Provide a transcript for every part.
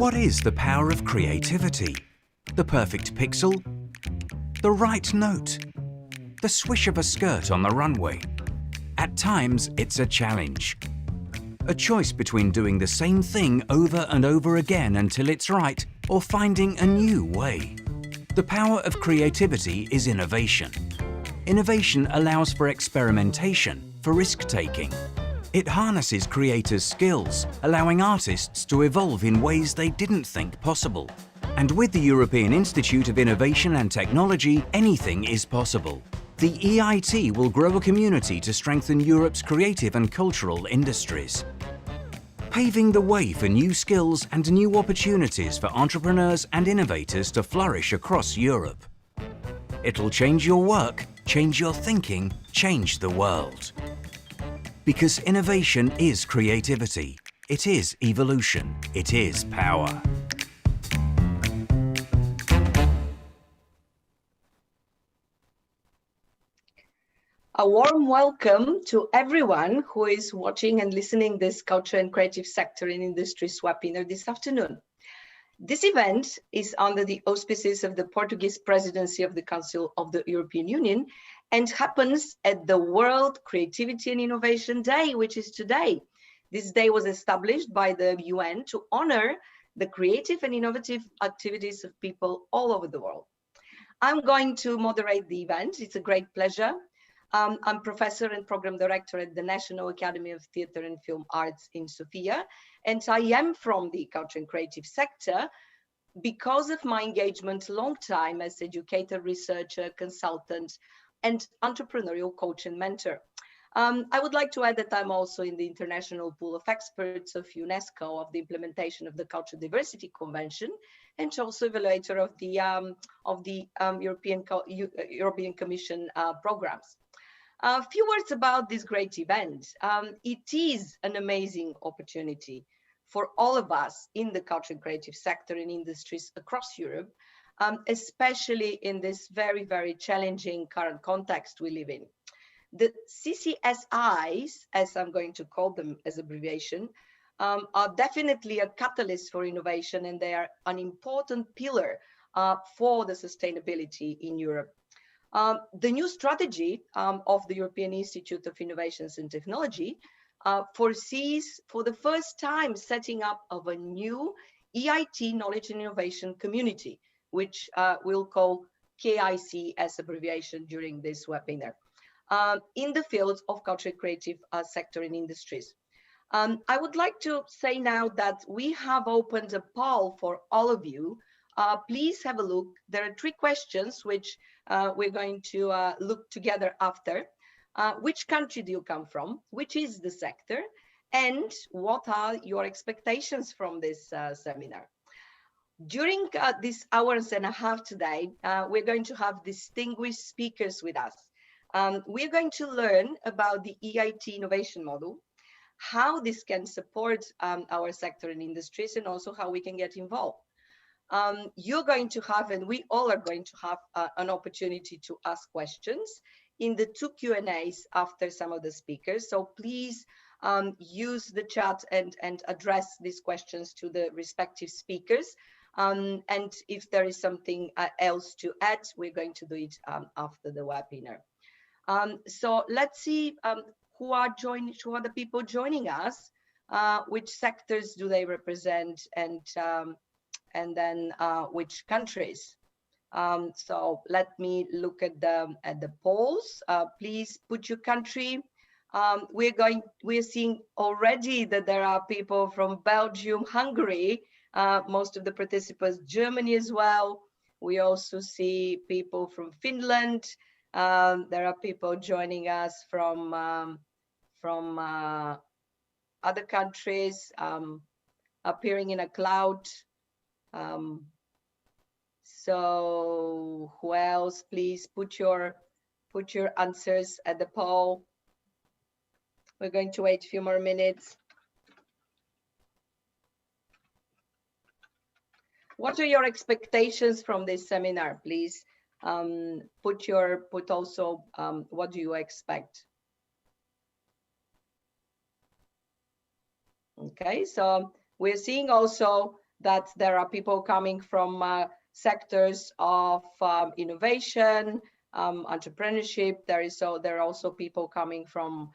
What is the power of creativity? The perfect pixel? The right note? The swish of a skirt on the runway? At times, it's a challenge. A choice between doing the same thing over and over again until it's right, or finding a new way. The power of creativity is innovation. Innovation allows for experimentation, for risk-taking. It harnesses creators' skills, allowing artists to evolve in ways they didn't think possible. And with the European Institute of Innovation and Technology, anything is possible. The EIT will grow a community to strengthen Europe's creative and cultural industries, paving the way for new skills and new opportunities for entrepreneurs and innovators to flourish across Europe. It'll change your work, change your thinking, change the world. Because innovation is creativity. It is evolution. It is power. A warm welcome to everyone who is watching and listening this Culture and Creative Sector in Industries webinar this afternoon. This event is under the auspices of the Portuguese Presidency of the Council of the European Union and happens at the World Creativity and Innovation Day, which is today. This day was established by the UN to honor the creative and innovative activities of people all over the world. I'm going to moderate the event. It's a great pleasure. I'm Professor and Program Director at the National Academy of Theatre and Film Arts in Sofia, and I am from the Culture and Creative Sector because of my engagement a long time as educator, researcher, consultant, and entrepreneurial coach and mentor. I would like to add that I'm also in the international pool of experts of UNESCO of the implementation of the Cultural Diversity Convention, and also evaluator of the European Commission programs. A few words about this great event. It is an amazing opportunity for all of us in the culture and creative sector and industries across Europe, especially in this very, very challenging current context we live in. The CCSIs, as I'm going to call them as abbreviation, are definitely a catalyst for innovation, and they are an important pillar for the sustainability in Europe. The new strategy of the European Institute of Innovations and Technology foresees for the first time setting up of a new EIT Knowledge and Innovation Community, which we'll call KIC as abbreviation during this webinar, in the fields of culture, creative sector and industries. I would like to say now that we have opened a poll for all of you. Please have a look. There are 3 questions which we're going to look together after. Which country do you come from? Which is the sector? And what are your expectations from this seminar? During this hours and a half today, we're going to have distinguished speakers with us. We're going to learn about the EIT innovation model, how this can support our sector and industries, and also how we can get involved. You're going to have, and we all are going to have an opportunity to ask questions in the 2 Q&As after some of the speakers. So please use the chat and address these questions to the respective speakers. And if there is something else to add, we're going to do it after the webinar. So let's see who are the people joining us, which sectors do they represent, and then which countries. So let me look at the polls. Please put your country. We're seeing already that there are people from Belgium, Hungary, most of the participants, Germany as well. We also see people from Finland. There are people joining us from other countries, appearing in a cloud. So who else? Please put your answers at the poll. We're going to wait a few more minutes. What are your expectations from this seminar? Please put also what do you expect? Okay, so we're seeing also that there are people coming from sectors of innovation, entrepreneurship. There are also people coming from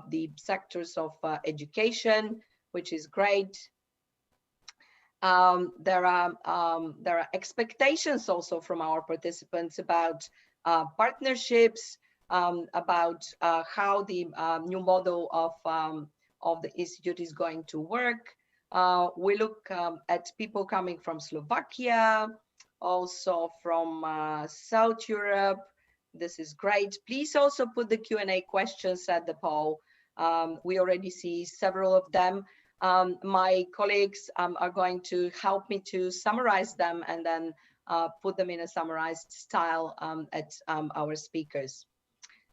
the sectors of education, which is great. There are expectations also from our participants about partnerships, about how the new model of the institute is going to work. We look at people coming from Slovakia, also from South Europe. This is great. Please also put the Q&A questions at the poll. We already see several of them. My colleagues are going to help me to summarize them and then put them in a summarized style at our speakers.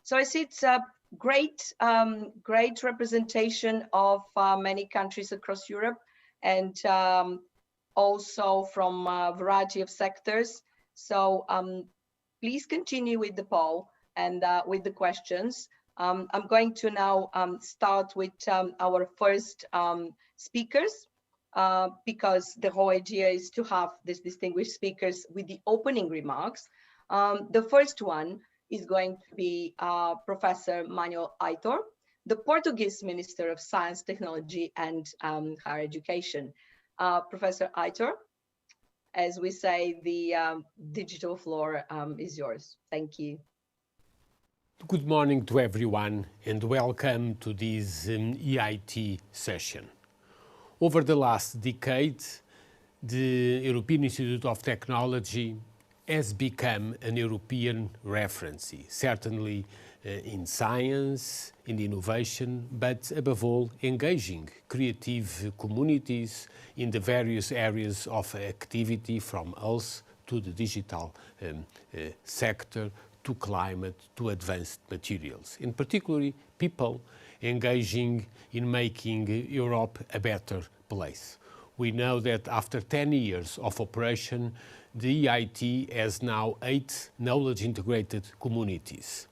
So I see it's a great representation of many countries across Europe, and also from a variety of sectors. So please continue with the poll and with the questions. I'm going to now start with our first speakers, because the whole idea is to have these distinguished speakers with the opening remarks. The first one is going to be Professor Manuel Aitor, the Portuguese Minister of Science, Technology and Higher Education. Professor Aitor, as we say, the digital floor is yours. Thank you. Good morning to everyone and welcome to this EIT session. Over the last decade, the European Institute of Technology has become an European reference, certainly in science, in innovation, but above all, engaging creative communities in the various areas of activity, from health to the digital sector, to climate, to advanced materials, and particularly people engaging in making Europe a better place. We know that after 10 years of operation, the EIT has now 8 knowledge-integrated communities.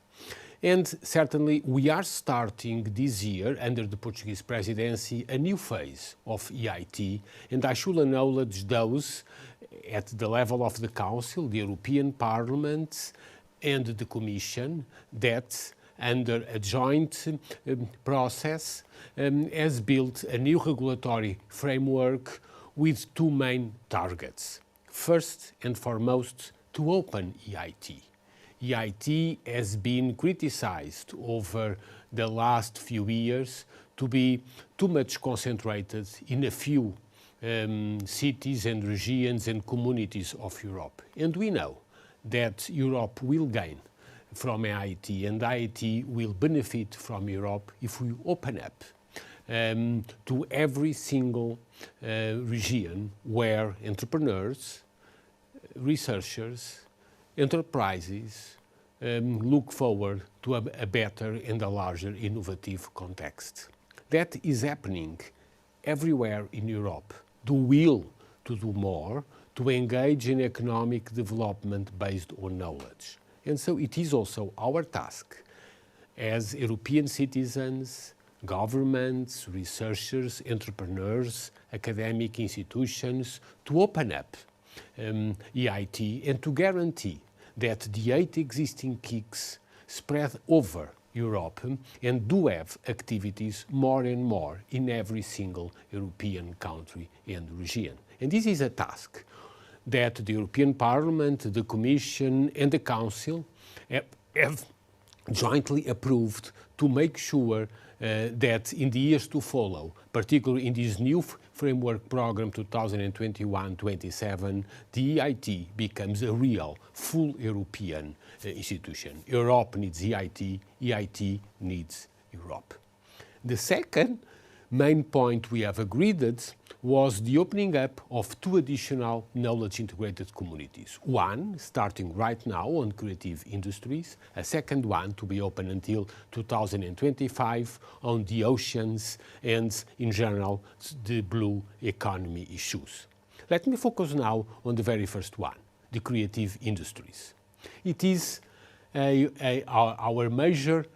And certainly we are starting this year, under the Portuguese presidency, a new phase of EIT, and I should acknowledge those at the level of the Council, the European Parliament, and the Commission that, under a joint process, has built a new regulatory framework with 2 main targets. First and foremost, to open EIT. EIT has been criticized over the last few years to be too much concentrated in a few cities and regions and communities of Europe. And we know that Europe will gain from EIT, and EIT will benefit from Europe if we open up to every single region where entrepreneurs, researchers, enterprises look forward to a better and a larger innovative context. That is happening everywhere in Europe. The will to do more, to engage in economic development based on knowledge. And so it is also our task as European citizens, governments, researchers, entrepreneurs, academic institutions to open up EIT and to guarantee that the 8 existing KICs spread over Europe and do have activities more and more in every single European country and region. And this is a task that the European Parliament, the Commission and the Council have jointly approved to make sure that in the years to follow, particularly in this new framework program 2021-27, the EIT becomes a real, full European institution. Europe needs EIT, EIT needs Europe. The second main point we have agreed was the opening up of 2 additional knowledge-integrated communities. One starting right now on creative industries, a second one to be open until 2025 on the oceans and, in general, the blue economy issues. Let me focus now on the very first one, the creative industries. It is our major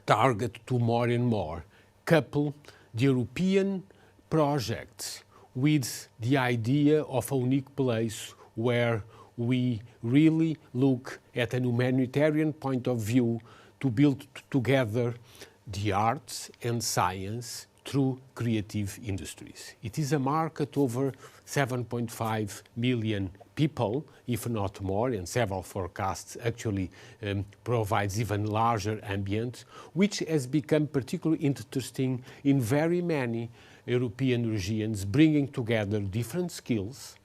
target to more and more couple the European projects with the idea of a unique place where we really look at an humanitarian point of view to build together the arts and science through creative industries. It is a market over 7.5 million people, if not more, and several forecasts actually provides even larger ambient, which has become particularly interesting in very many European regions, bringing together different skills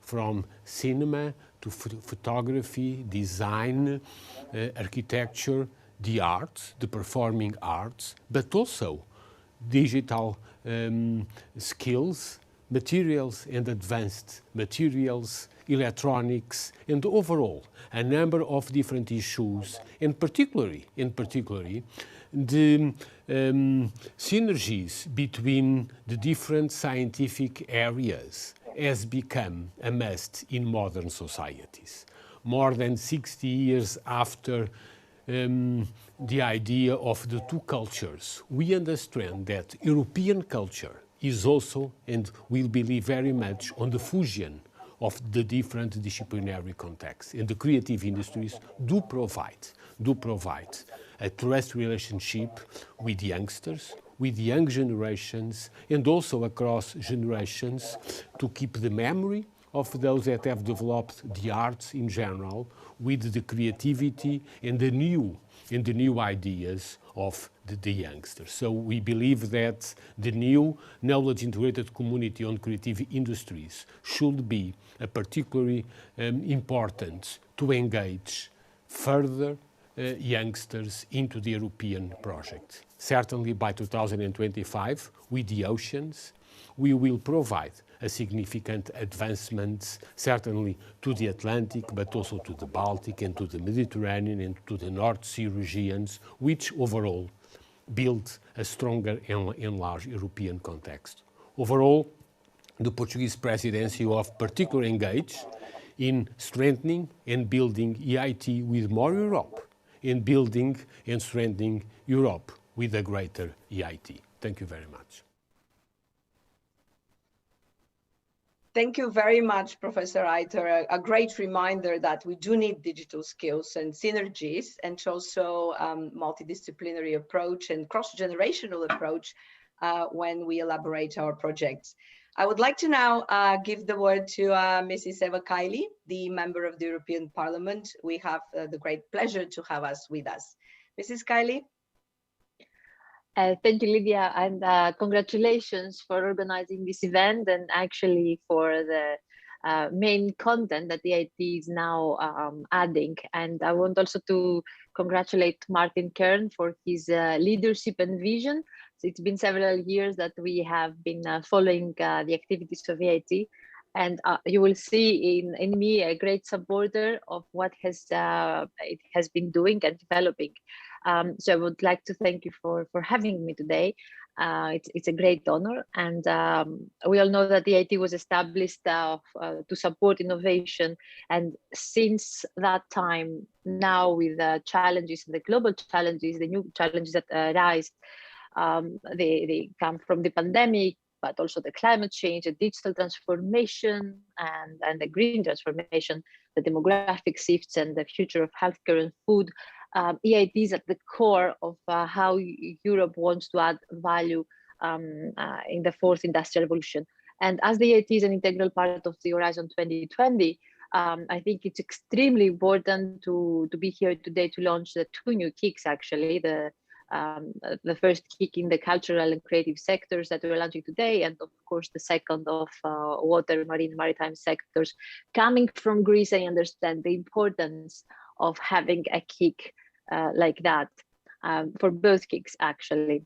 from cinema to photography, design, architecture, the arts, the performing arts, but also digital skills, materials and advanced materials, electronics, and overall a number of different issues, and particularly the synergies between the different scientific areas has become a must in modern societies. More than 60 years after the idea of the two cultures, we understand that European culture is also and will believe very much on the fusion of the different disciplinary contexts. And the creative industries do provide a trust relationship with youngsters, with young generations, and also across generations to keep the memory of those that have developed the arts in general with the creativity and the new ideas of the youngsters. So we believe that the new knowledge integrated community on creative industries should be particularly important to engage further youngsters into the European project. Certainly by 2025, with the oceans, we will provide a significant advancement, certainly to the Atlantic, but also to the Baltic and to the Mediterranean and to the North Sea regions, which overall build a stronger and large European context. Overall, the Portuguese presidency was particularly engaged in strengthening and building EIT with more Europe, in building and strengthening Europe with a greater EIT. Thank you very much. Thank you very much, Professor Reiter. A great reminder that we do need digital skills and synergies, and also multidisciplinary approach and cross-generational approach when we elaborate our projects. I would like to now give the word to Mrs. Eva Kaili, the member of the European Parliament. We have the great pleasure to have us with us. Mrs. Kaili. Thank you, Lydia, and congratulations for organizing this event and actually for the main content that the EIT is now adding. And I want also to congratulate Martin Kern for his leadership and vision. So it's been several years that we have been following the activities of EIT, and you will see in me a great supporter of what it has been doing and developing. So I would like to thank you for having me today. It's a great honor, and we all know that the EIT was established to support innovation, and since that time, now with the challenges, the global challenges, the new challenges that arise, they come from the pandemic, but also the climate change, the digital transformation, and the green transformation, the demographic shifts, and the future of healthcare and food. EIT is at the core of how Europe wants to add value in the fourth industrial revolution. And as the EIT is an integral part of the Horizon 2020, I think it's extremely important to be here today to launch the two new kicks, actually, the first kick in the cultural and creative sectors that we're launching today, and of course the second of water, marine, maritime sectors. Coming from Greece, I understand the importance of having a kick like that for both kicks, actually.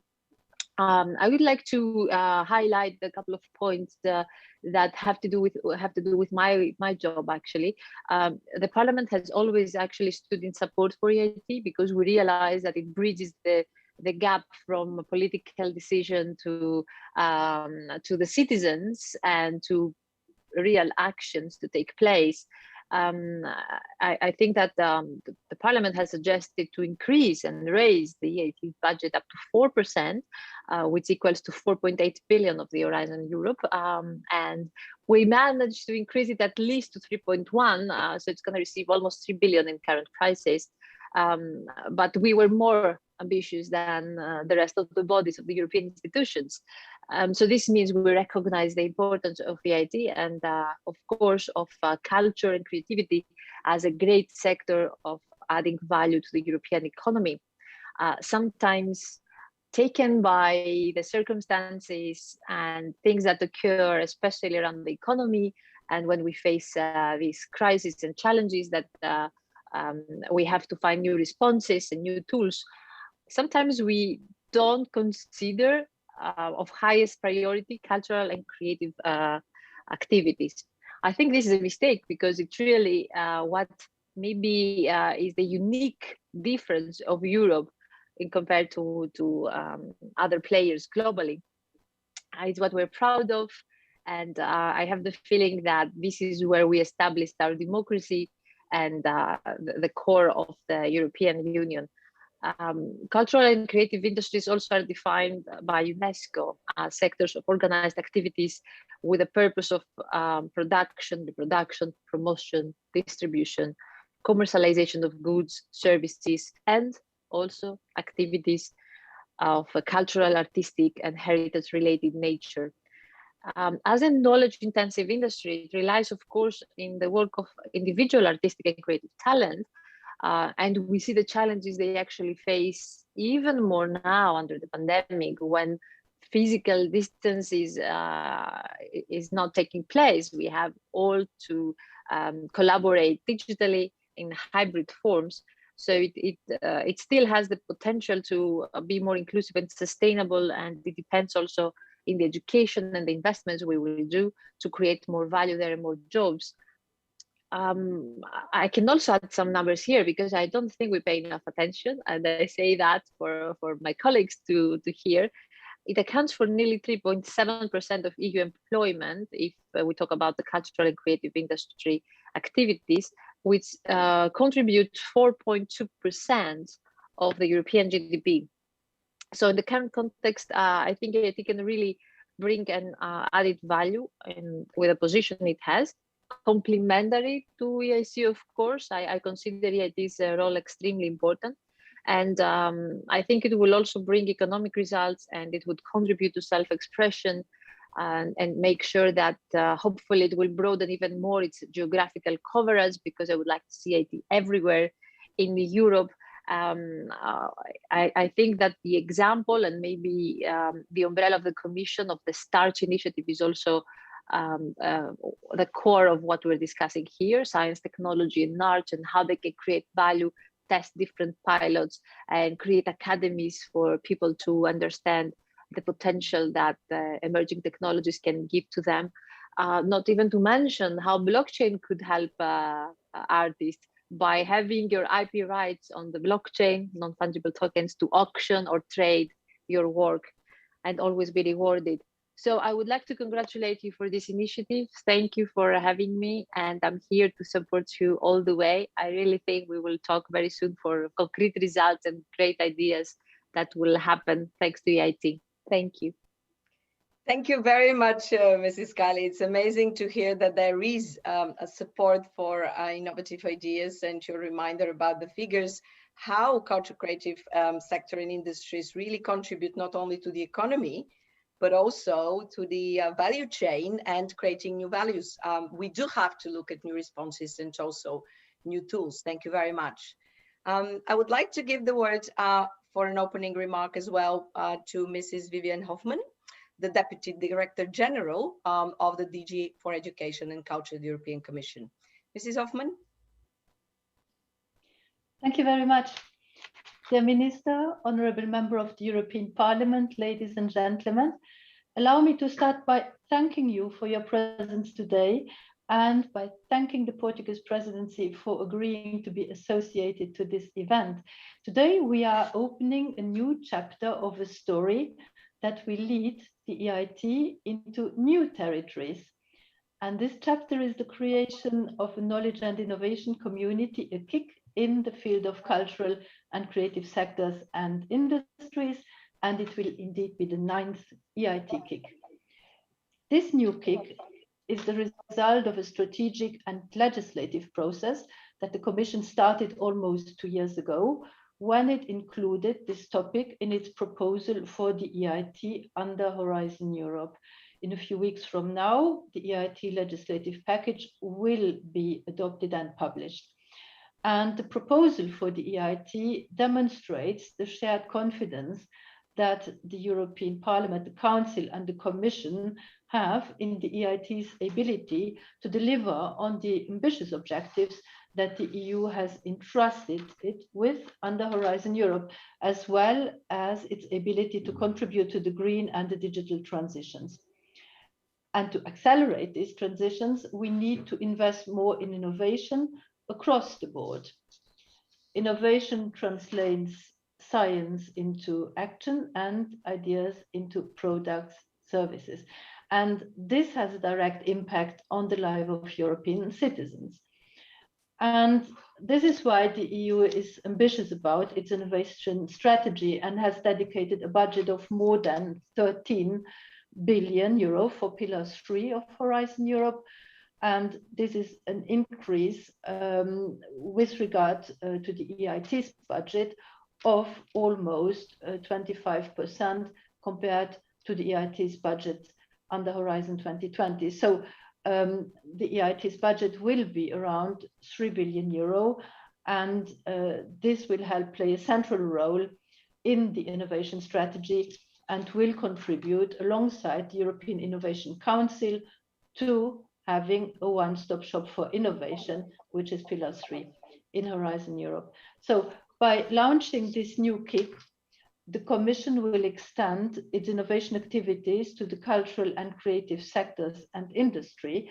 I would like to highlight a couple of points that have to do with my job, actually. The Parliament has always actually stood in support for EIT because we realize that it bridges the gap from political decision to the citizens and to real actions to take place. I think that the Parliament has suggested to increase and raise the EIT budget up to 4%, which equals to 4.8 billion of the Horizon Europe. And we managed to increase it at least to 3.1, so it's going to receive almost 3 billion in current prices. But we were more ambitious than the rest of the bodies of the European institutions. So this means we recognize the importance of EIT and of course of culture and creativity as a great sector of adding value to the European economy. Sometimes taken by the circumstances and things that occur, especially around the economy, and when we face these crises and challenges that we have to find new responses and new tools, sometimes we don't consider of highest priority cultural and creative activities. I think this is a mistake because it's really what maybe is the unique difference of Europe in compared to other players globally. It's what we're proud of, and I have the feeling that this is where we established our democracy and the core of the European Union. Cultural and creative industries also are defined by UNESCO as sectors of organized activities with a purpose of production, reproduction, promotion, distribution, commercialization of goods, services, and also activities of a cultural, artistic, and heritage-related nature. As a knowledge-intensive industry, it relies, of course, in the work of individual artistic and creative talent, and we see the challenges they actually face even more now under the pandemic, when physical distance is not taking place. We have all to collaborate digitally in hybrid forms. So it still has the potential to be more inclusive and sustainable, and it depends also in the education and the investments we will do to create more value there and more jobs. I can also add some numbers here because I don't think we pay enough attention, and I say that for my colleagues to hear. It accounts for nearly 3.7% of EU employment if we talk about the cultural and creative industry activities, which contribute 4.2% of the European GDP. So in the current context, I think EIT can really bring an added value with the position it has, complementary to EIC, of course. I consider EIT's role extremely important. And I think it will also bring economic results, and it would contribute to self-expression and make sure that hopefully it will broaden even more its geographical coverage, because I would like to see EIT everywhere in Europe. I think that the example and maybe the umbrella of the Commission of the STARCH initiative is also the core of what we're discussing here: science, technology, and arts, and how they can create value, test different pilots, and create academies for people to understand the potential that emerging technologies can give to them. Not even to mention how blockchain could help artists by having your IP rights on the blockchain, non-fungible tokens, to auction or trade your work and always be rewarded. So I would like to congratulate you for this initiative. Thank you for having me, and I'm here to support you all the way. I really think we will talk very soon for concrete results and great ideas that will happen thanks to EIT. Thank you. Thank you very much, Mrs. Kali. It's amazing to hear that there is a support for innovative ideas, and your reminder about the figures, how culture creative sector and industries really contribute not only to the economy, but also to the value chain and creating new values. We do have to look at new responses and also new tools. Thank you very much. I would like to give the word for an opening remark as well to Mrs. Vivian Hoffman, the Deputy Director General of the DG for Education and Culture, the European Commission. Mrs. Hoffman. Thank you very much. Dear Minister, Honourable Member of the European Parliament, ladies and gentlemen, allow me to start by thanking you for your presence today and by thanking the Portuguese Presidency for agreeing to be associated to this event. Today, we are opening a new chapter of a story that will lead the EIT into new territories. And this chapter is the creation of a knowledge and innovation community, a KIC in the field of cultural and creative sectors and industries, and it will indeed be the 9th EIT KIC. This new KIC is the result of a strategic and legislative process that the Commission started almost 2 years ago, when it included this topic in its proposal for the EIT under Horizon Europe. In a few weeks from now, the EIT legislative package will be adopted and published. And the proposal for the EIT demonstrates the shared confidence that the European Parliament, the Council and the Commission have in the EIT's ability to deliver on the ambitious objectives that the EU has entrusted it with under Horizon Europe, as well as its ability to contribute to the green and the digital transitions. And to accelerate these transitions, we need to invest more in innovation across the board. Innovation translates science into action and ideas into products, services. And this has a direct impact on the life of European citizens. And this is why the EU is ambitious about its innovation strategy and has dedicated a budget of more than 13 billion euro for Pillar 3 of Horizon Europe. And this is an increase with regard to the EIT's budget of almost 25% compared to the EIT's budget under Horizon 2020. So the EIT's budget will be around 3 billion euro, and this will help play a central role in the innovation strategy and will contribute alongside the European Innovation Council to having a one-stop shop for innovation, which is Pillar 3 in Horizon Europe. So by launching this new KIC, the Commission will extend its innovation activities to the cultural and creative sectors and industry.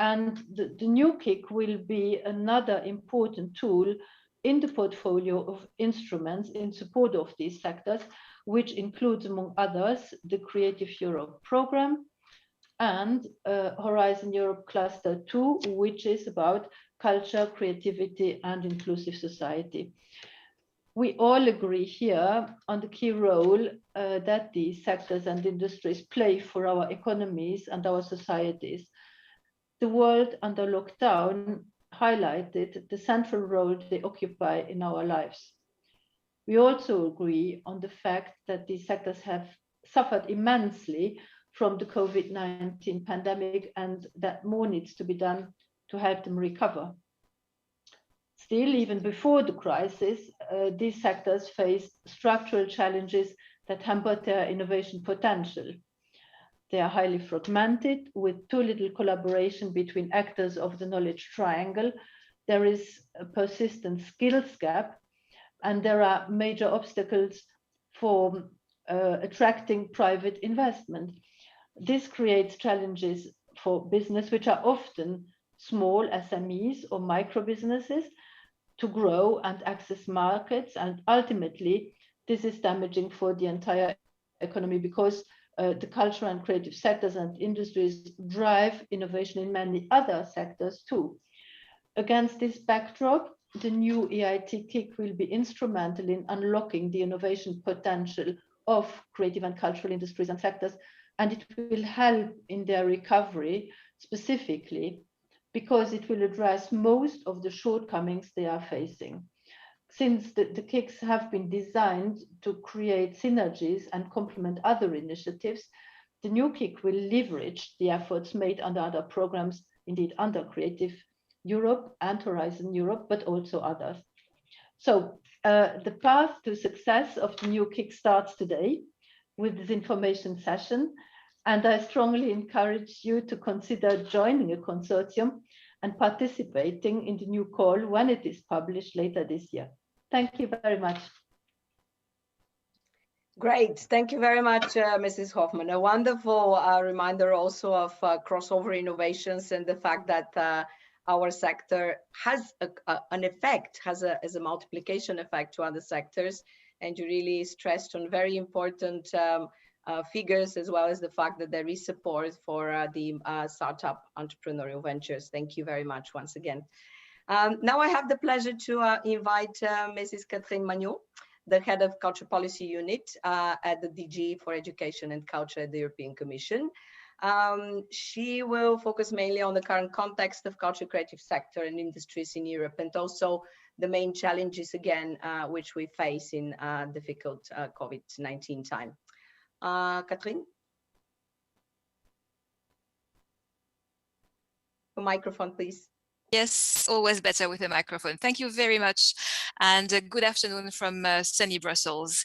And the new KIC will be another important tool in the portfolio of instruments in support of these sectors, which includes, among others, the Creative Europe program and Horizon Europe Cluster 2, which is about culture, creativity, and inclusive society. We all agree here on the key role that these sectors and industries play for our economies and our societies. The world under lockdown highlighted the central role they occupy in our lives. We also agree on the fact that these sectors have suffered immensely from the COVID-19 pandemic and that more needs to be done to help them recover. Still, even before the crisis, these sectors face structural challenges that hamper their innovation potential. They are highly fragmented with too little collaboration between actors of the knowledge triangle. There is a persistent skills gap, and there are major obstacles for attracting private investment. This creates challenges for business, which are often small SMEs or micro businesses, to grow and access markets. And ultimately, this is damaging for the entire economy because the cultural and creative sectors and industries drive innovation in many other sectors too. Against this backdrop, the new EIT KIC will be instrumental in unlocking the innovation potential of creative and cultural industries and sectors, and it will help in their recovery specifically because it will address most of the shortcomings they are facing. Since the KICs have been designed to create synergies and complement other initiatives, the new KIC will leverage the efforts made under other programs, indeed under Creative Europe and Horizon Europe, but also others. So the path to success of the new KIC starts today with this information session, and I strongly encourage you to consider joining a consortium and participating in the new call when it is published later this year. Thank you very much. Great. Thank you very much, Mrs. Hoffman. A wonderful reminder also of crossover innovations and the fact that our sector has an effect, has a multiplication effect to other sectors. And you really stressed on very important figures, as well as the fact that there is support for the startup entrepreneurial ventures. Thank you very much once again. Now I have the pleasure to invite Mrs. Catherine Magnot, the head of Culture Policy Unit at the DG for Education and Culture at the European Commission. She will focus mainly on the current context of culture creative sector and industries in Europe, and also the main challenges again, which we face in difficult COVID-19 time. Catherine? A microphone, please. Yes, always better with a microphone. Thank you very much, and good afternoon from sunny Brussels.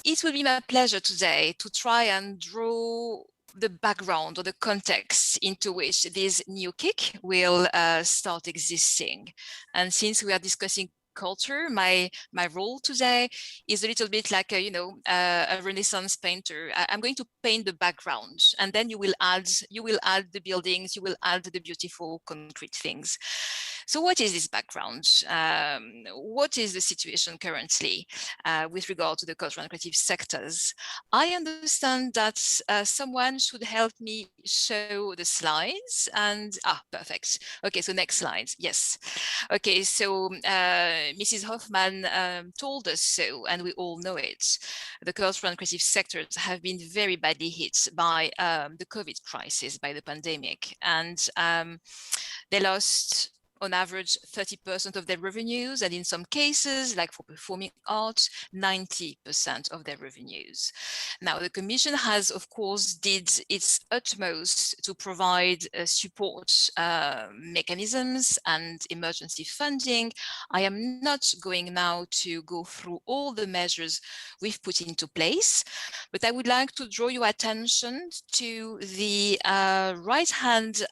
It will be my pleasure today to try and draw the background or the context into which this new kick will start existing. And since we are discussing culture, my role today is a little bit like a Renaissance painter. I'm going to paint the background, and then you will add the buildings, you will add the beautiful concrete things. So what is this background? What is the situation currently with regard to the cultural and creative sectors? I understand that someone should help me show the slides, and perfect. Okay, so next slide. Yes. Okay, so Mrs. Hoffman told us so, and we all know it. The cultural and creative sectors have been very badly hit by the COVID crisis, by the pandemic, and they lost on average 30% of their revenues, and in some cases, like for performing arts, 90% of their revenues. Now, the Commission has, of course, did its utmost to provide support mechanisms and emergency funding. I am not going now to go through all the measures we've put into place, but I would like to draw your attention to the right-hand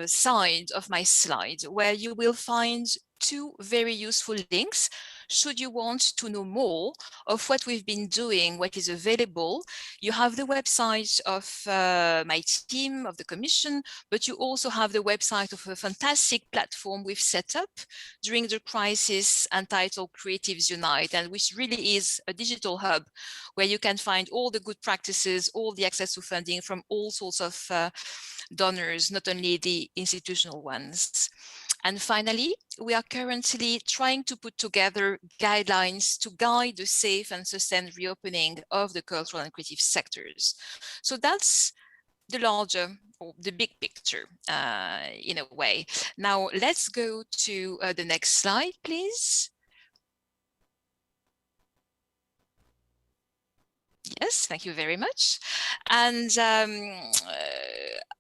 side of my slide, where you will find two very useful links should you want to know more of what we've been doing, what is available. You have the website of my team, of the Commission, but you also have the website of a fantastic platform we've set up during the crisis entitled Creatives Unite, and which really is a digital hub where you can find all the good practices, all the access to funding from all sorts of donors, not only the institutional ones. And finally, we are currently trying to put together guidelines to guide the safe and sustained reopening of the cultural and creative sectors. So that's the larger, or the big picture in a way. Now let's go to the next slide, please. Yes, thank you very much. And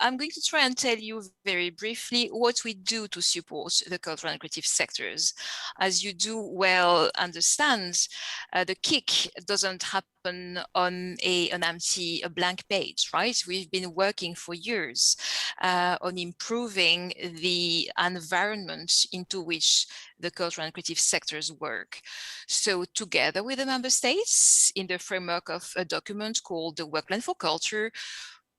I'm going to try and tell you very briefly what we do to support the cultural and creative sectors. As you do well understand, the kick doesn't happen on a blank page, right? We've been working for years on improving the environment into which the cultural and creative sectors work. So together with the member states, in the framework of a document called the Work Plan for Culture,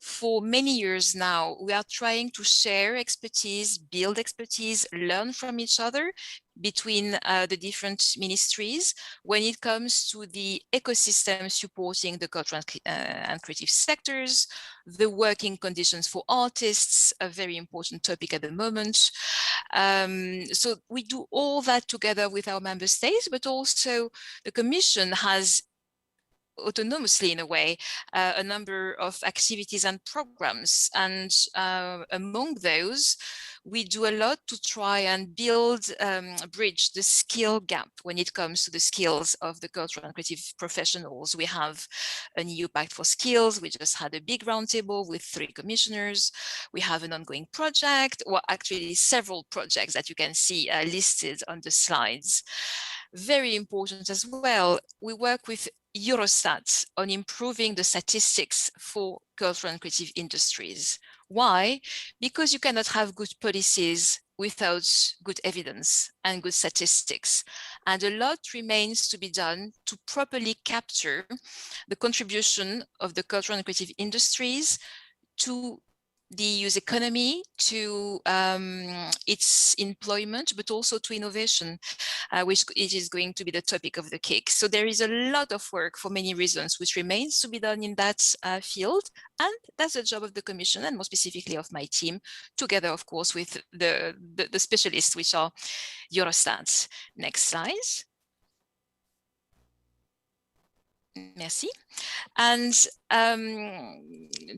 for many years now, we are trying to share expertise, build expertise, learn from each other between the different ministries when it comes to the ecosystem supporting the cultural and creative sectors, the working conditions for artists, a very important topic at the moment. So we do all that together with our member states, but also the Commission has autonomously, in a way, a number of activities and programs. And among those, we do a lot to try and build, bridge the skill gap when it comes to the skills of the cultural and creative professionals. We have an EU Pact for Skills. We just had a big roundtable with 3 commissioners. We have an ongoing project, well, actually several projects that you can see listed on the slides. Very important as well, we work with Eurostat on improving the statistics for cultural and creative industries. Why? Because you cannot have good policies without good evidence and good statistics. And a lot remains to be done to properly capture the contribution of the cultural and creative industries to the EU's economy, to its employment, but also to innovation, which it is going to be the topic of the KIC. So there is a lot of work for many reasons, which remains to be done in that field. And that's the job of the Commission, and more specifically of my team, together, of course, with the specialists, which are Eurostat. Next slide. Merci. And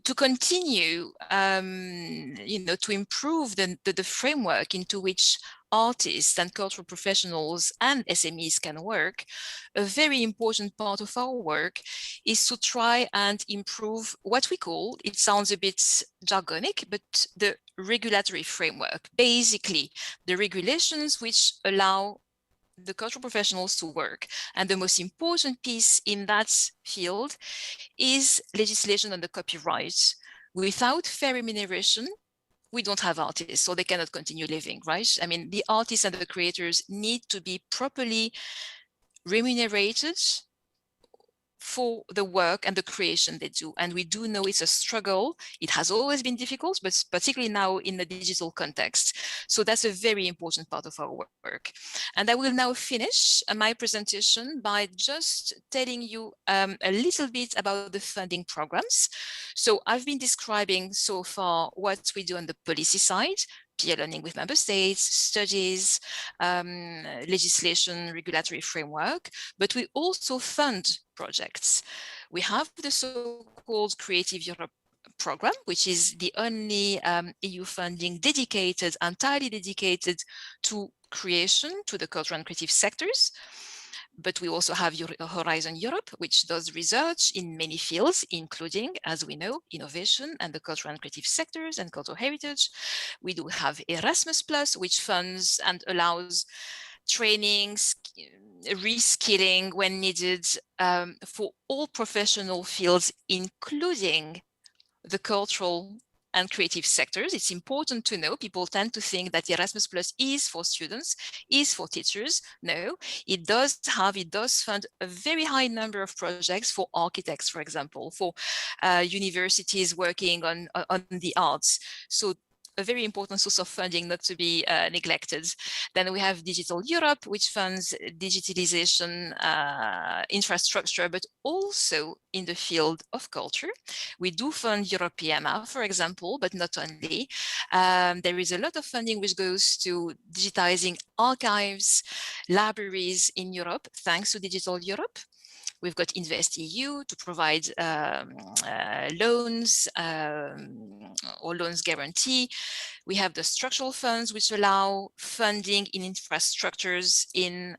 to continue, to improve the framework into which artists and cultural professionals and SMEs can work, a very important part of our work is to try and improve what we call, it sounds a bit jargonic, but the regulatory framework, basically the regulations which allow the cultural professionals to work. And the most important piece in that field is legislation on the copyright. Without fair remuneration, we don't have artists, so they cannot continue living, right? I mean, the artists and the creators need to be properly remunerated for the work and the creation they do. And we do know it's a struggle. It has always been difficult, but particularly now in the digital context. So that's a very important part of our work. And I will now finish my presentation by just telling you a little bit about the funding programs. So I've been describing so far what we do on the policy side, peer learning with member states, studies, legislation, regulatory framework, but we also fund projects. We have the so-called Creative Europe program, which is the only EU funding entirely dedicated to creation, to the cultural and creative sectors. But we also have Horizon Europe, which does research in many fields, including, as we know, innovation and the cultural and creative sectors and cultural heritage. We do have Erasmus+, which funds and allows training, reskilling when needed for all professional fields, including the cultural and creative sectors. It's important to know, people tend to think that Erasmus Plus is for students, is for teachers. No, it does fund a very high number of projects for architects, for example, for universities working on the arts. So a very important source of funding not to be neglected. Then we have Digital Europe, which funds digitalization infrastructure, but also in the field of culture. We do fund Europeana, for example, but not only. There is a lot of funding which goes to digitizing archives, libraries in Europe, thanks to Digital Europe. We've got InvestEU to provide loans or loans guarantee. We have the structural funds, which allow funding in infrastructures in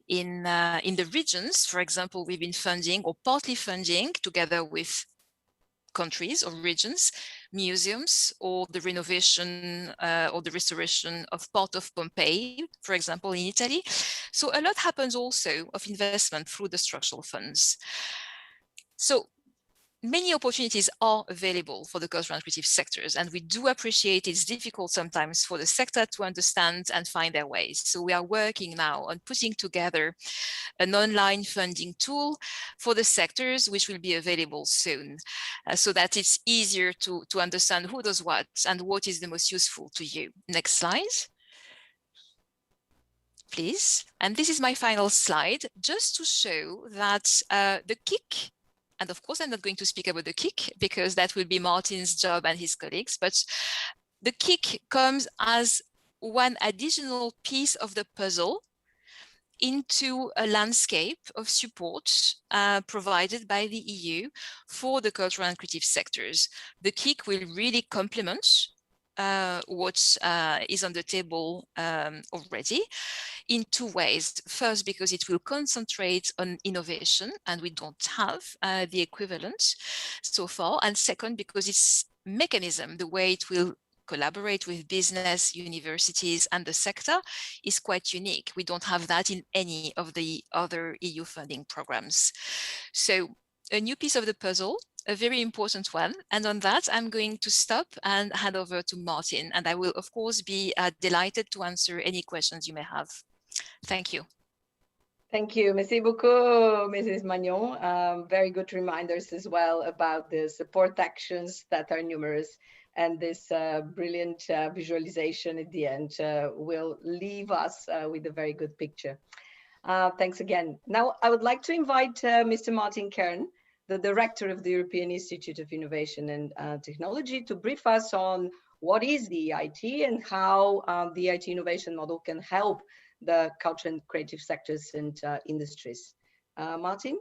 the regions. For example, we've been funding or partly funding together with countries or regions, museums, or the renovation or the restoration of part of Pompeii, for example, in Italy. So a lot happens also of investment through the structural funds. So many opportunities are available for the cultural and creative sectors, and we do appreciate it's difficult sometimes for the sector to understand and find their ways. So we are working now on putting together an online funding tool for the sectors, which will be available soon, so that it's easier to understand who does what and what is the most useful to you. Next slide, please. And this is my final slide, just to show that the KIC, and of course, I'm not going to speak about the KIC because that will be Martin's job and his colleagues, but the KIC comes as one additional piece of the puzzle into a landscape of support provided by the EU for the cultural and creative sectors. The KIC will really complement what is on the table already in two ways. First, because it will concentrate on innovation, and we don't have the equivalent so far. And second, because its mechanism, the way it will collaborate with business, universities, and the sector is quite unique. We don't have that in any of the other EU funding programs. So a new piece of the puzzle, a very important one. And on that, I'm going to stop and hand over to Martin. And I will, of course, be delighted to answer any questions you may have. Thank you. Thank you. Merci beaucoup, Mrs. Magnon. Very good reminders as well about the support actions that are numerous, and this brilliant visualization at the end will leave us with a very good picture. Thanks again. Now, I would like to invite Mr. Martin Kern, the Director of the European Institute of Innovation and Technology, to brief us on what is the EIT and how the EIT innovation model can help the culture and creative sectors and industries. Martin?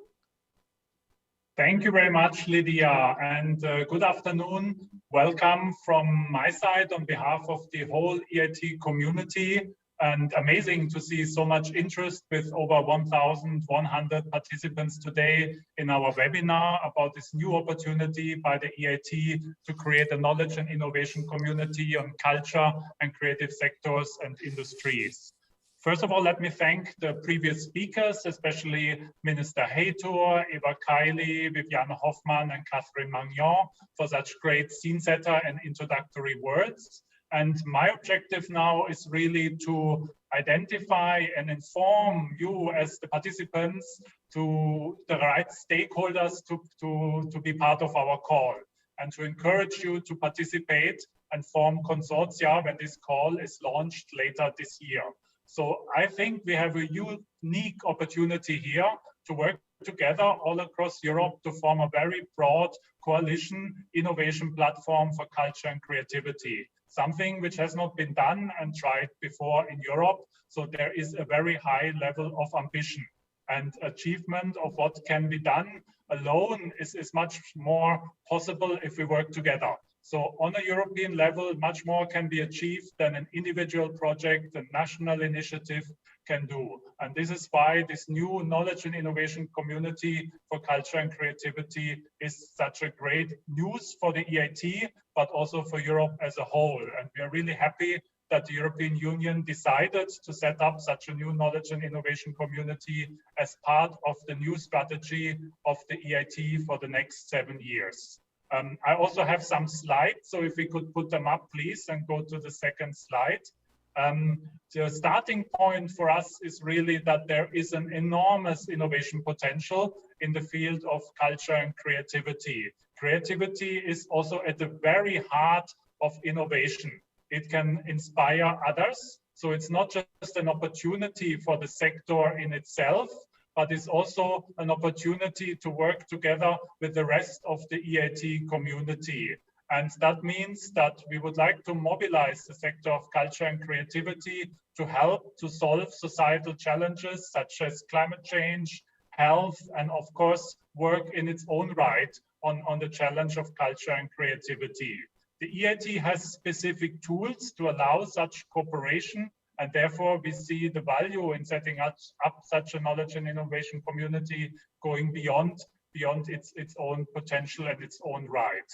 Thank you very much, Lydia, and good afternoon. Welcome from my side on behalf of the whole EIT community. And amazing to see so much interest with over 1,100 participants today in our webinar about this new opportunity by the EIT to create a knowledge and innovation community on culture and creative sectors and industries. First of all, let me thank the previous speakers, especially Minister Haytor, Eva Kaili, Viviane Hoffmann, and Catherine Magnon for such great scene setter and introductory words. And my objective now is really to identify and inform you as the participants to the right stakeholders to be part of our call, and to encourage you to participate and form consortia when this call is launched later this year. So I think we have a unique opportunity here to work together all across Europe to form a very broad coalition innovation platform for culture and creativity, something which has not been done and tried before in Europe. So there is a very high level of ambition, and achievement of what can be done alone is much more possible if we work together. So on a European level, much more can be achieved than an individual project, a national initiative can do. And this is why this new knowledge and innovation community for culture and creativity is such a great news for the EIT, but also for Europe as a whole. And we are really happy that the European Union decided to set up such a new knowledge and innovation community as part of the new strategy of the EIT for the next 7 years. I also have some slides, so if we could put them up, please, and go to the second slide. The starting point for us is really that there is an enormous innovation potential in the field of culture and creativity. Creativity is also at the very heart of innovation. It can inspire others, so it's not just an opportunity for the sector in itself, but it's also an opportunity to work together with the rest of the EIT community. And that means that we would like to mobilize the sector of culture and creativity to help to solve societal challenges such as climate change, health, and of course, work in its own right on the challenge of culture and creativity. The EIT has specific tools to allow such cooperation, and therefore we see the value in setting up such a knowledge and innovation community going beyond its own potential and its own right.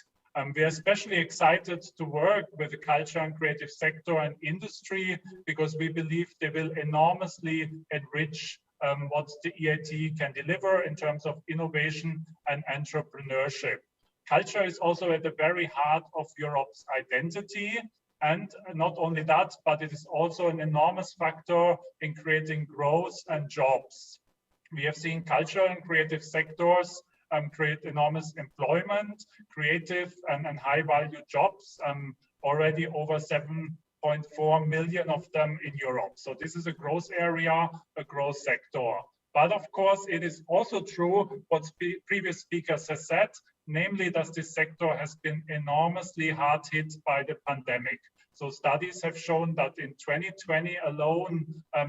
We are especially excited to work with the culture and creative sector and industry because we believe they will enormously enrich what the EIT can deliver in terms of innovation and entrepreneurship. Culture is also at the very heart of Europe's identity. And not only that, but it is also an enormous factor in creating growth and jobs. We have seen culture and creative sectors create enormous employment, creative and high value jobs, already over 7.4 million of them in Europe. So this is a growth area, a growth sector. But of course, it is also true what previous speakers have said, namely that this sector has been enormously hard hit by the pandemic. So studies have shown that in 2020 alone,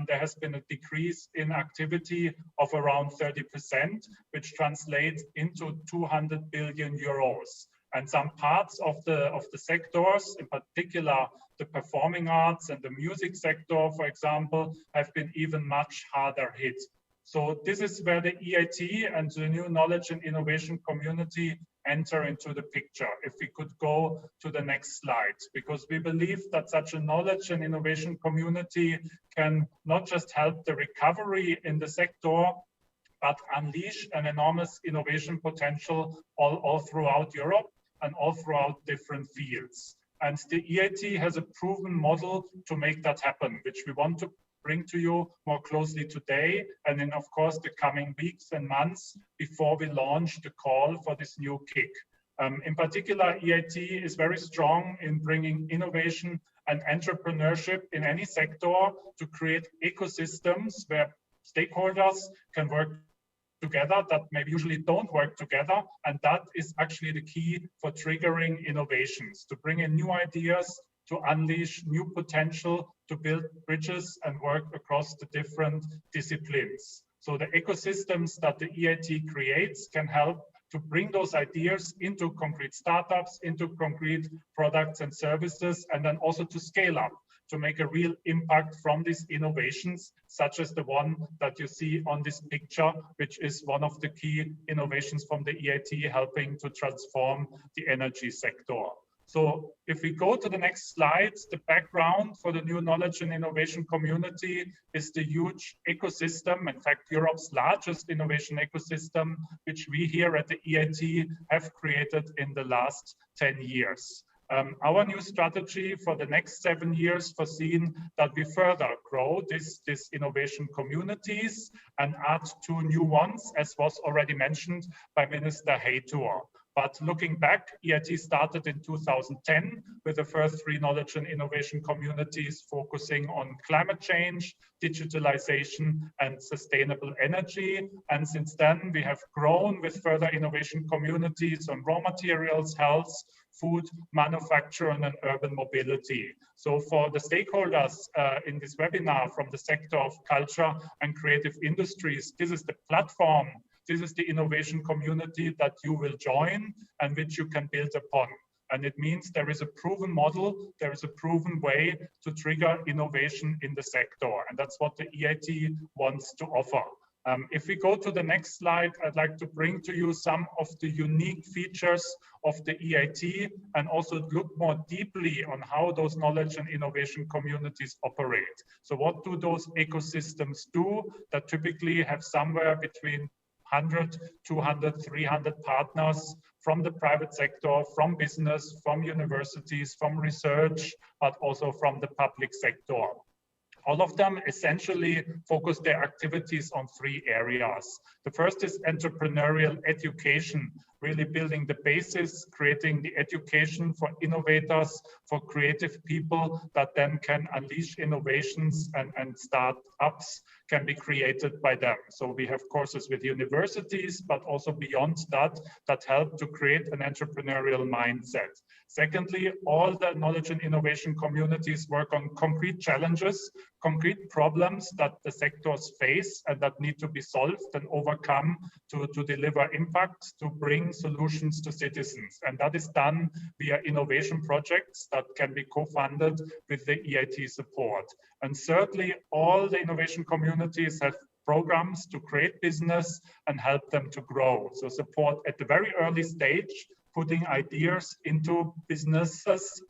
there has been a decrease in activity of around 30%, which translates into 200 billion euros. And some parts of the sectors, in particular the performing arts and the music sector, for example, have been even much harder hit. So this is where the EIT and the new knowledge and innovation community enter into the picture. If we could go to the next slide, because we believe that such a knowledge and innovation community can not just help the recovery in the sector, but unleash an enormous innovation potential all throughout Europe and all throughout different fields. And the EIT has a proven model to make that happen, which we want to bring to you more closely today, and in, of course, the coming weeks and months before we launch the call for this new kick. In particular, EIT is very strong in bringing innovation and entrepreneurship in any sector to create ecosystems where stakeholders can work together that maybe usually don't work together. And that is actually the key for triggering innovations, to bring in new ideas, to unleash new potential, to build bridges and work across the different disciplines. So the ecosystems that the EIT creates can help to bring those ideas into concrete startups, into concrete products and services, and then also to scale up, to make a real impact from these innovations, such as the one that you see on this picture, which is one of the key innovations from the EIT helping to transform the energy sector. So if we go to the next slide, the background for the new knowledge and innovation community is the huge ecosystem, in fact, Europe's largest innovation ecosystem, which we here at the EIT have created in the last 10 years. Our new strategy for the next 7 years foreseen that we further grow these innovation communities and add 2 new ones, as was already mentioned by Minister Haytour. But looking back, EIT started in 2010 with the first 3 knowledge and innovation communities focusing on climate change, digitalization, and sustainable energy. And since then, we have grown with further innovation communities on raw materials, health, food, manufacturing, and urban mobility. So for the stakeholders in this webinar from the sector of culture and creative industries, this is the platform. This is the innovation community that you will join and which you can build upon. And it means there is a proven model, there is a proven way to trigger innovation in the sector. And that's what the EIT wants to offer. If we go to the next slide, I'd like to bring to you some of the unique features of the EIT and also look more deeply on how those knowledge and innovation communities operate. So what do those ecosystems do that typically have somewhere between 100, 200, 300 partners from the private sector, from business, from universities, from research, but also from the public sector. All of them essentially focus their activities on 3 areas. The first is entrepreneurial education, really building the basis, creating the education for innovators, for creative people that then can unleash innovations and startups can be created by them. So we have courses with universities, but also beyond that, that help to create an entrepreneurial mindset. Secondly, all the knowledge and innovation communities work on concrete challenges, concrete problems that the sectors face and that need to be solved and overcome to deliver impact, to bring solutions to citizens. And that is done via innovation projects that can be co-funded with the EIT support. And thirdly, all the innovation communities have programs to create business and help them to grow. So support at the very early stage, putting ideas into businesses,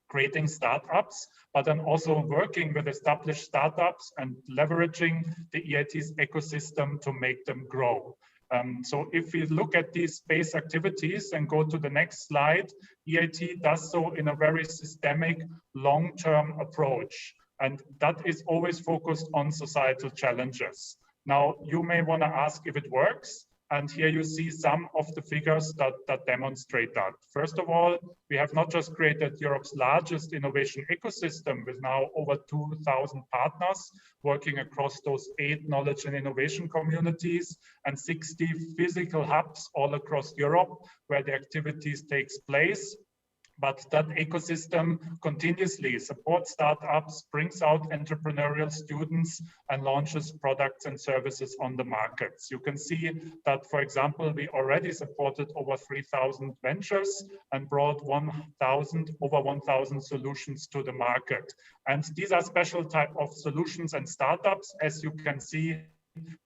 creating startups, but then also working with established startups and leveraging the EIT's ecosystem to make them grow. So if we look at these space activities and go to the next slide, EIT does so in a very systemic, long-term approach. And that is always focused on societal challenges. Now, you may want to ask if it works. And here you see some of the figures that demonstrate that. First of all, we have not just created Europe's largest innovation ecosystem with now over 2,000 partners working across those 8 knowledge and innovation communities and 60 physical hubs all across Europe where the activities takes place. But that ecosystem continuously supports startups, brings out entrepreneurial students, and launches products and services on the markets. You can see that, for example, we already supported over 3,000 ventures and brought over 1,000 solutions to the market. And these are special type of solutions and startups, as you can see.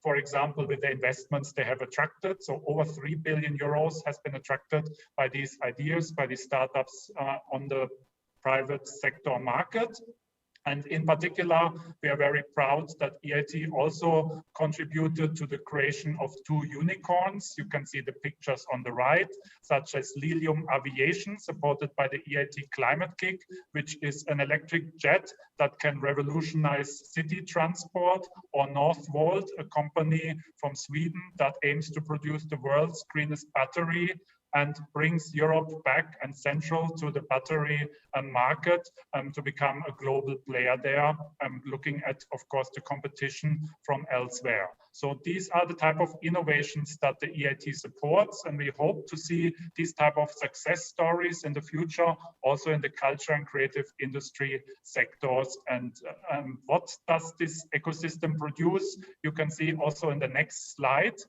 For example, with the investments they have attracted. So over 3 billion euros has been attracted by these ideas, by these startups on the private sector market. And in particular, we are very proud that EIT also contributed to the creation of 2 unicorns. You can see the pictures on the right, such as Lilium Aviation, supported by the EIT Climate Kick, which is an electric jet that can revolutionize city transport, or Northvolt, a company from Sweden that aims to produce the world's greenest battery and brings Europe back and central to the battery market to become a global player there, looking at, of course, the competition from elsewhere. So these are the type of innovations that the EIT supports, and we hope to see these type of success stories in the future, also in the culture and creative industry sectors. And what does this ecosystem produce? You can see also in the next slide.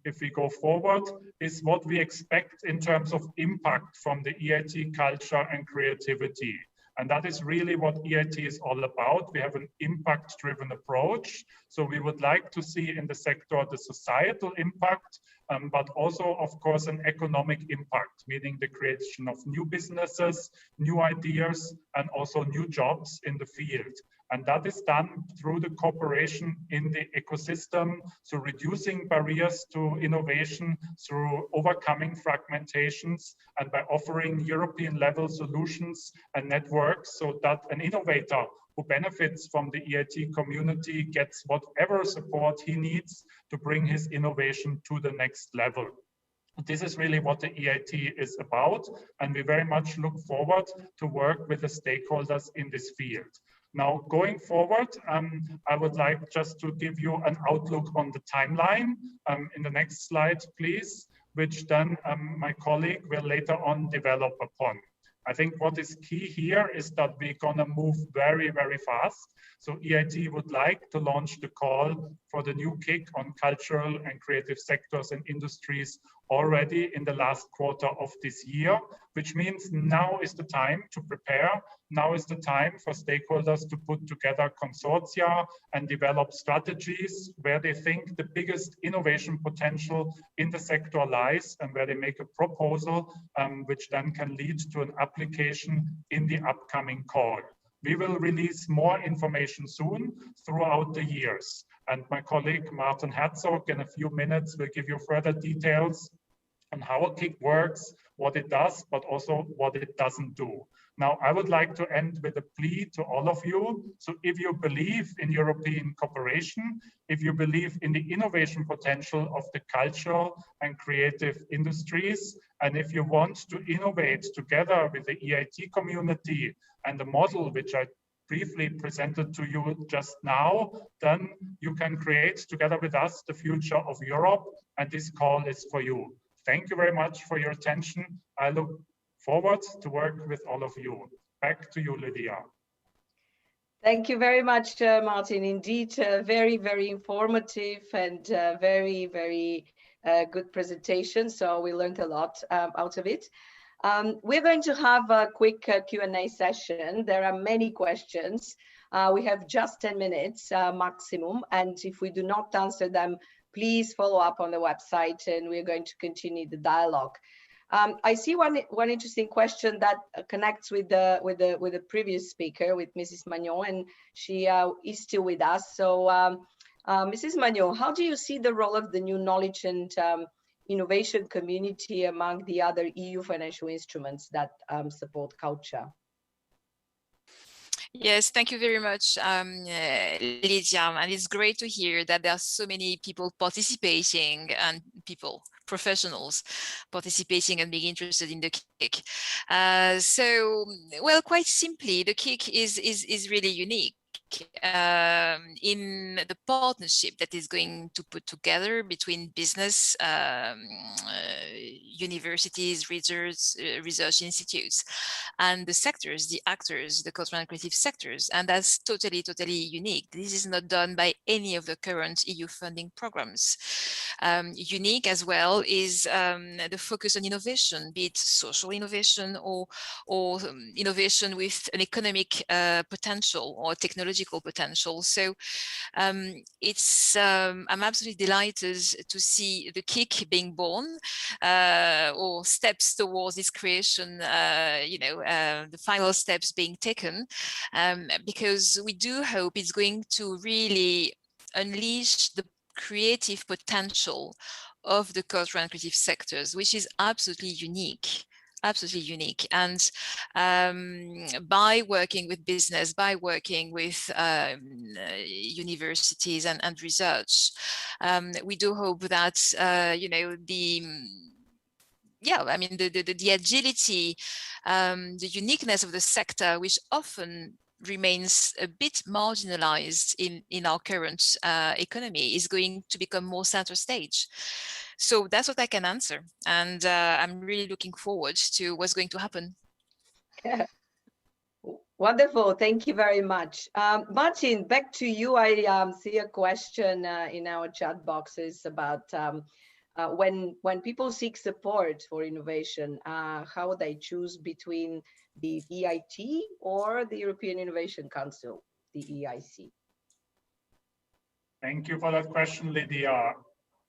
If we go forward, is what we expect in terms of impact from the EIT culture and creativity. And that is really what EIT is all about. We have an impact-driven approach. So we would like to see in the sector the societal impact, but also, of course, an economic impact, meaning the creation of new businesses, new ideas, and also new jobs in the field. And that is done through the cooperation in the ecosystem, so reducing barriers to innovation through overcoming fragmentations and by offering European level solutions and networks so that an innovator who benefits from the EIT community gets whatever support he needs to bring his innovation to the next level. This is really what the EIT is about, and we very much look forward to work with the stakeholders in this field. Now, going forward, I would like just to give you an outlook on the timeline in the next slide, please, which then my colleague will later on develop upon. I think what is key here is that we're gonna move very, very fast. So EIT would like to launch the call for the new kick on cultural and creative sectors and industries already in the last quarter of this year, which means now is the time to prepare. Now is the time for stakeholders to put together consortia and develop strategies where they think the biggest innovation potential in the sector lies and where they make a proposal which then can lead to an application in the upcoming call. We will release more information soon throughout the years. And my colleague Martin Herzog in a few minutes will give you further details on how a kick works, what it does, but also what it doesn't do. Now, I would like to end with a plea to all of you. So if you believe in European cooperation, if you believe in the innovation potential of the cultural and creative industries, and if you want to innovate together with the EIT community and the model which I briefly presented to you just now, then you can create together with us the future of Europe, and this call is for you. Thank you very much for your attention. I look forward to work with all of you. Back to you, Lydia. Thank you very much, Martin. Indeed, very, very informative and very, very good presentation. So we learned a lot out of it. We're going to have a quick Q&A session. There are many questions. We have just 10 minutes maximum. And if we do not answer them, please follow up on the website and we're going to continue the dialogue. I see one interesting question that connects with the previous speaker, with Mrs. Magnon, and she is still with us. So Mrs. Magnon, how do you see the role of the new knowledge and innovation community among the other EU financial instruments that support culture? Yes, thank you very much, Lydia. And it's great to hear that there are so many people participating and professionals participating and being interested in the KIC. So, well, quite simply, the KIC is really unique in the partnership that is going to put together between business, universities, research institutes, and the sectors, the actors, the cultural and creative sectors. And that's totally, totally unique. This is not done by any of the current EU funding programs. Unique as well is the focus on innovation, be it social innovation or innovation with an economic potential or technological potential. So I'm absolutely delighted to see the KIC being born. or steps towards this creation, the final steps being taken, because we do hope it's going to really unleash the creative potential of the cultural and creative sectors, which is absolutely unique. And by working with business, by working with universities and research, we do hope that the agility, the uniqueness of the sector, which often remains a bit marginalized in our current economy, is going to become more center stage. So that's what I can answer. And I'm really looking forward to what's going to happen. Wonderful. Thank you very much. Martin, back to you. I see a question in our chat boxes about when people seek support for innovation, how they choose between the EIT or the European Innovation Council, the EIC. Thank you for that question, Lydia.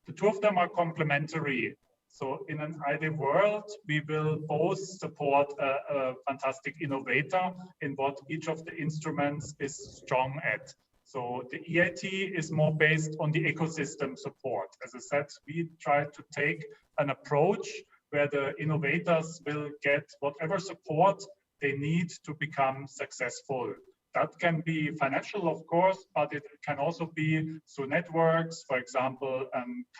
The two of them are complementary. So in an ideal world, we will both support a fantastic innovator in what each of the instruments is strong at. So the EIT is more based on the ecosystem support. As I said, we try to take an approach where the innovators will get whatever support they need to become successful. That can be financial, of course, but it can also be through networks, for example,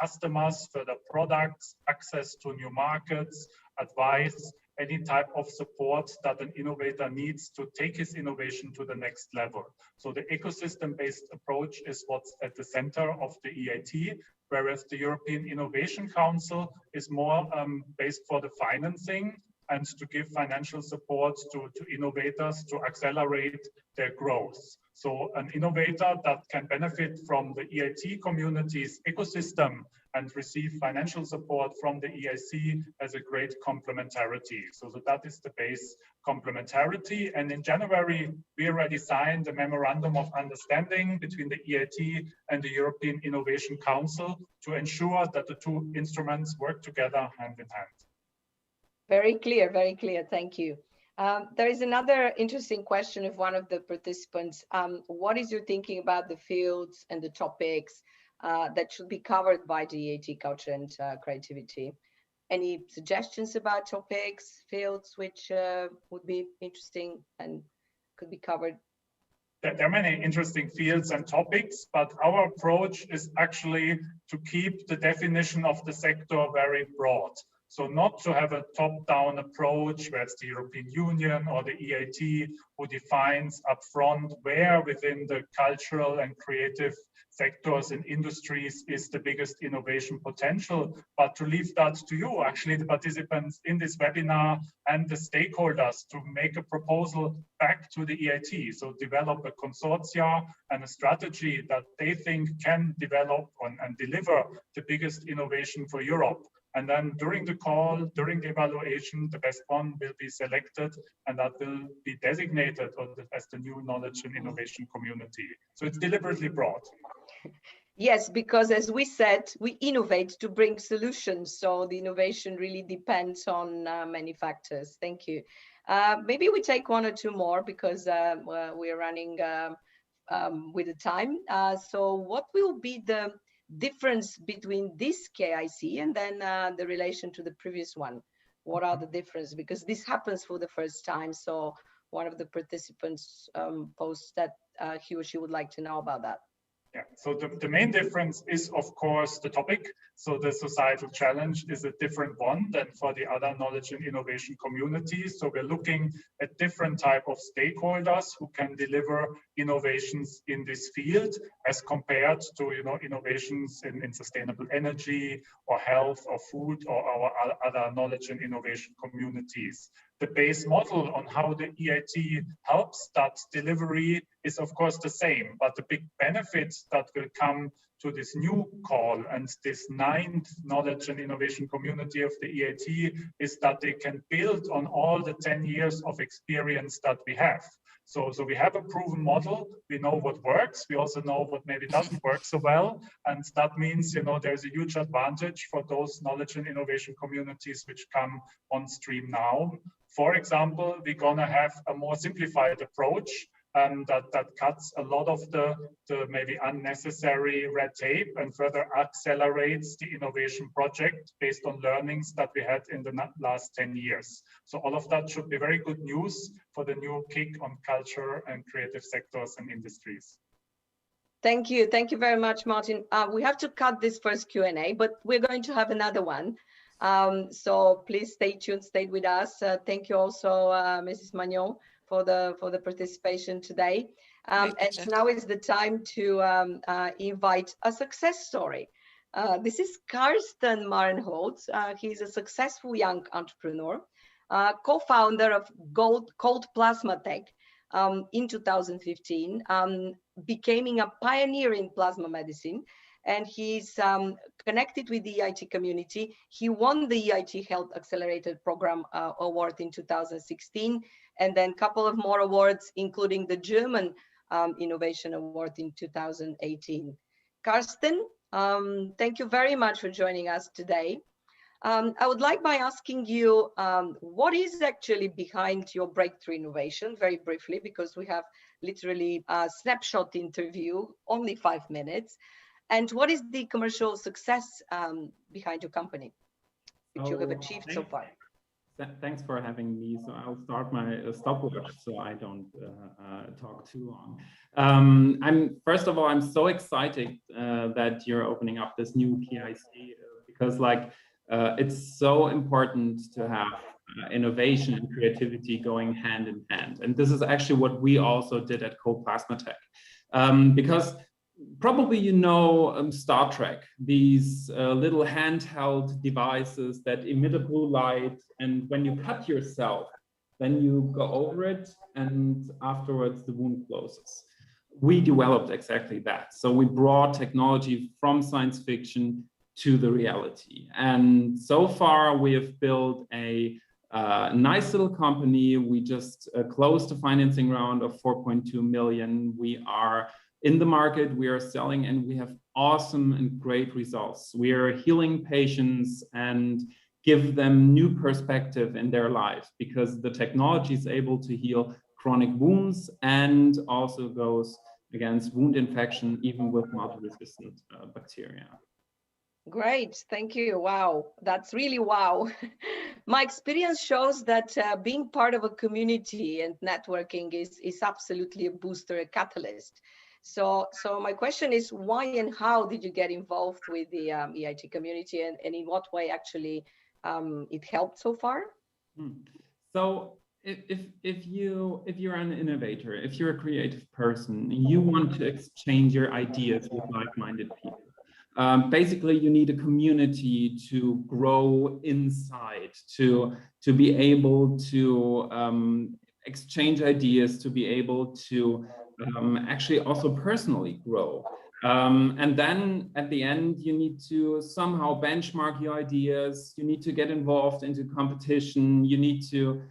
customers for the products, access to new markets, advice, any type of support that an innovator needs to take his innovation to the next level. So the ecosystem-based approach is what's at the center of the EIT, whereas the European Innovation Council is more based for the financing and to give financial support to innovators to accelerate their growth. So an innovator that can benefit from the EIT community's ecosystem and receive financial support from the EIC as a great complementarity. So that is the base complementarity. And in January, we already signed a memorandum of understanding between the EIT and the European Innovation Council to ensure that the two instruments work together hand in hand. Very clear, thank you. There is another interesting question of one of the participants. What is your thinking about the fields and the topics that should be covered by the EIT Culture and Creativity? Any suggestions about topics, fields, which would be interesting and could be covered? There are many interesting fields and topics, but our approach is actually to keep the definition of the sector very broad. So not to have a top-down approach where it's the European Union or the EIT who defines upfront where within the cultural and creative sectors and industries is the biggest innovation potential, but to leave that to you, actually, the participants in this webinar and the stakeholders to make a proposal back to the EIT. So develop a consortia and a strategy that they think can develop and deliver the biggest innovation for Europe. And then during the call, during the evaluation, the best one will be selected and that will be designated as the new knowledge and innovation community. So it's deliberately broad. Yes, because as we said, we innovate to bring solutions. So the innovation really depends on many factors. Thank you. Maybe we take one or two more because we're running with the time. So what will be the difference between this KIC and then the relation to the previous one? What are the differences? Because this happens for the first time. So one of the participants posts that he or she would like to know about that. Yeah, so the main difference is, of course, the topic. So the societal challenge is a different one than for the other knowledge and innovation communities. So we're looking at different type of stakeholders who can deliver innovations in this field as compared to, innovations in sustainable energy or health or food or our other knowledge and innovation communities. The base model on how the EIT helps that delivery is, of course, the same, but the big benefits that will come to this new call and this 9th knowledge and innovation community of the EIT is that they can build on all the 10 years of experience that we have. So we have a proven model. We know what works. We also know what maybe doesn't work so well. And that means, there's a huge advantage for those knowledge and innovation communities which come on stream now. For example, we're going to have a more simplified approach that cuts a lot of the maybe unnecessary red tape and further accelerates the innovation project based on learnings that we had in the last 10 years. So all of that should be very good news for the new kick on culture and creative sectors and industries. Thank you. Thank you very much, Martin. We have to cut this first Q&A, but we're going to have another one. So please stay tuned, stay with us. Thank you also, Mrs. Magnon, for the participation today. And now is the time to invite a success story. This is Karsten Marenholtz. He's a successful young entrepreneur, co-founder of Cold Plasma Tech in 2015, becoming a pioneer in plasma medicine. And he's connected with the EIT community. He won the EIT Health Accelerated Program Award in 2016, and then a couple of more awards, including the German Innovation Award in 2018. Karsten, thank you very much for joining us today. I would like by asking you, what is actually behind your breakthrough innovation, very briefly, because we have literally a snapshot interview, only 5 minutes. And what is the commercial success behind your company, which you have achieved so far? Thanks for having me. So I'll start my stopwatch so I don't talk too long. First of all, I'm so excited that you're opening up this new PIC because it's so important to have innovation and creativity going hand in hand. And this is actually what we also did at Cold Plasma Tech. Because probably Star Trek, these little handheld devices that emit a blue light, and when you cut yourself, then you go over it, and afterwards the wound closes. We developed exactly that. So we brought technology from science fiction to the reality. And so far we have built a nice little company. We just closed a financing round of 4.2 million. We are in the market, we are selling, and we have awesome and great results. We are healing patients and give them new perspective in their life because the technology is able to heal chronic wounds and also goes against wound infection, even with multi-resistant bacteria. Great, thank you. Wow, that's really wow. My experience shows that being part of a community and networking is absolutely a booster, a catalyst. So my question is, why and how did you get involved with the EIT community, and in what way actually it helped so far? So if you're an innovator, if you're a creative person, you want to exchange your ideas with like-minded people. Basically, you need a community to grow inside, to be able to exchange ideas, to be able to actually also personally grow. And then at the end, you need to somehow benchmark your ideas. You need to get involved into competition. You need to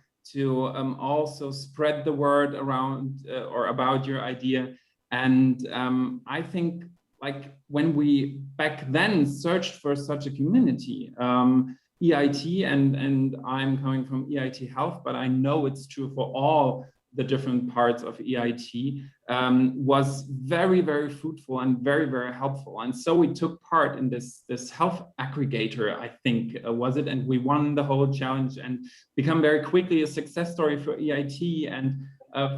also spread the word around or about your idea. And I think when we back then searched for such a community, EIT, and I'm coming from EIT Health, but I know it's true for all the different parts of EIT, was very, very fruitful and very, very helpful. And so we took part in this health aggregator, I think was it, and we won the whole challenge and become very quickly a success story for EIT. And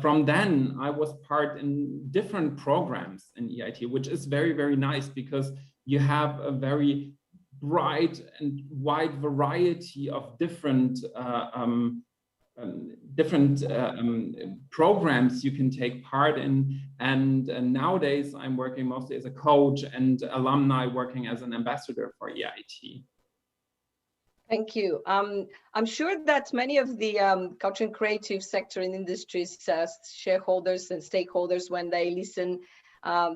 from then I was part in different programs in EIT, which is very, very nice because you have a very bright and wide variety of different programs you can take part in. And nowadays I'm working mostly as a coach and alumni working as an ambassador for EIT. Thank you. I'm sure that many of the culture and creative sector in industries, shareholders and stakeholders, when they listen,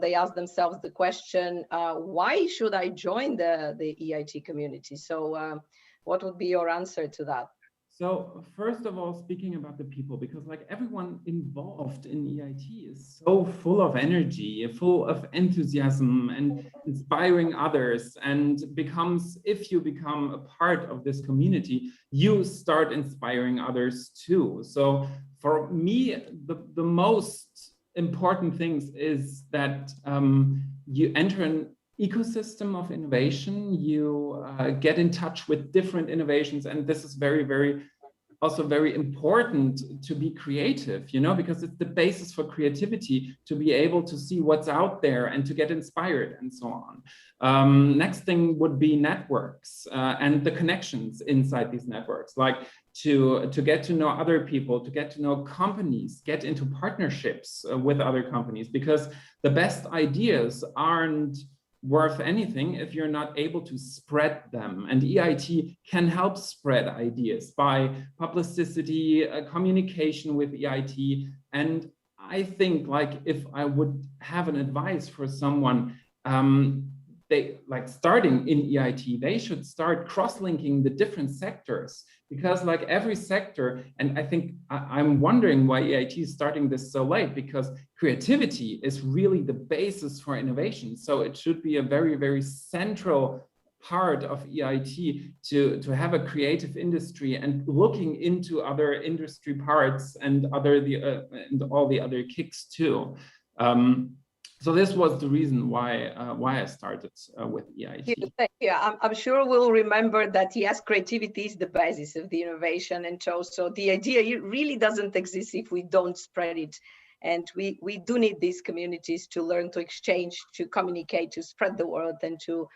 they ask themselves the question, why should I join the EIT community? So what would be your answer to that? So first of all, speaking about the people, because like everyone involved in EIT is so full of energy, full of enthusiasm and inspiring others, and if you become a part of this community, you start inspiring others too. So for me, the most important things is that you enter an ecosystem of innovation, you get in touch with different innovations, and this is also very important to be creative, you know, because it's the basis for creativity, to be able to see what's out there and to get inspired and so on. Next thing would be networks and the connections inside these networks, like to get to know other people, to get to know companies, get into partnerships with other companies, because the best ideas aren't worth anything if you're not able to spread them. And EIT can help spread ideas by publicity, communication with EIT. And I think, like, if I would have an advice for someone, they like starting in EIT, they should start cross-linking the different sectors, because like every sector, and I think I'm wondering why EIT is starting this so late, because creativity is really the basis for innovation. So it should be a very, very central part of EIT to have a creative industry, and looking into other industry parts and and all the other kicks too. So this was the reason why I started with EIT. Thank you. I'm sure we'll remember that, yes, creativity is the basis of the innovation, and so the idea really doesn't exist if we don't spread it. And we do need these communities to learn, to exchange, to communicate, to spread the word, and to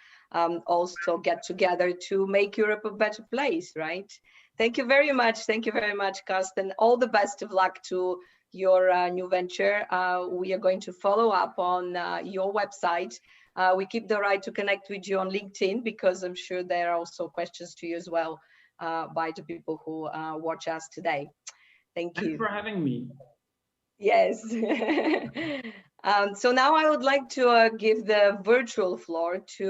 also get together to make Europe a better place, right? Thank you very much. Thank you very much, Carsten. All the best of luck to your new venture. We are going to follow up on your website. We keep the right to connect with you on LinkedIn, because I'm sure there are also questions to you as well by the people who watch us today. Thank you. Thanks for having me. Yes. So now I would like to give the virtual floor to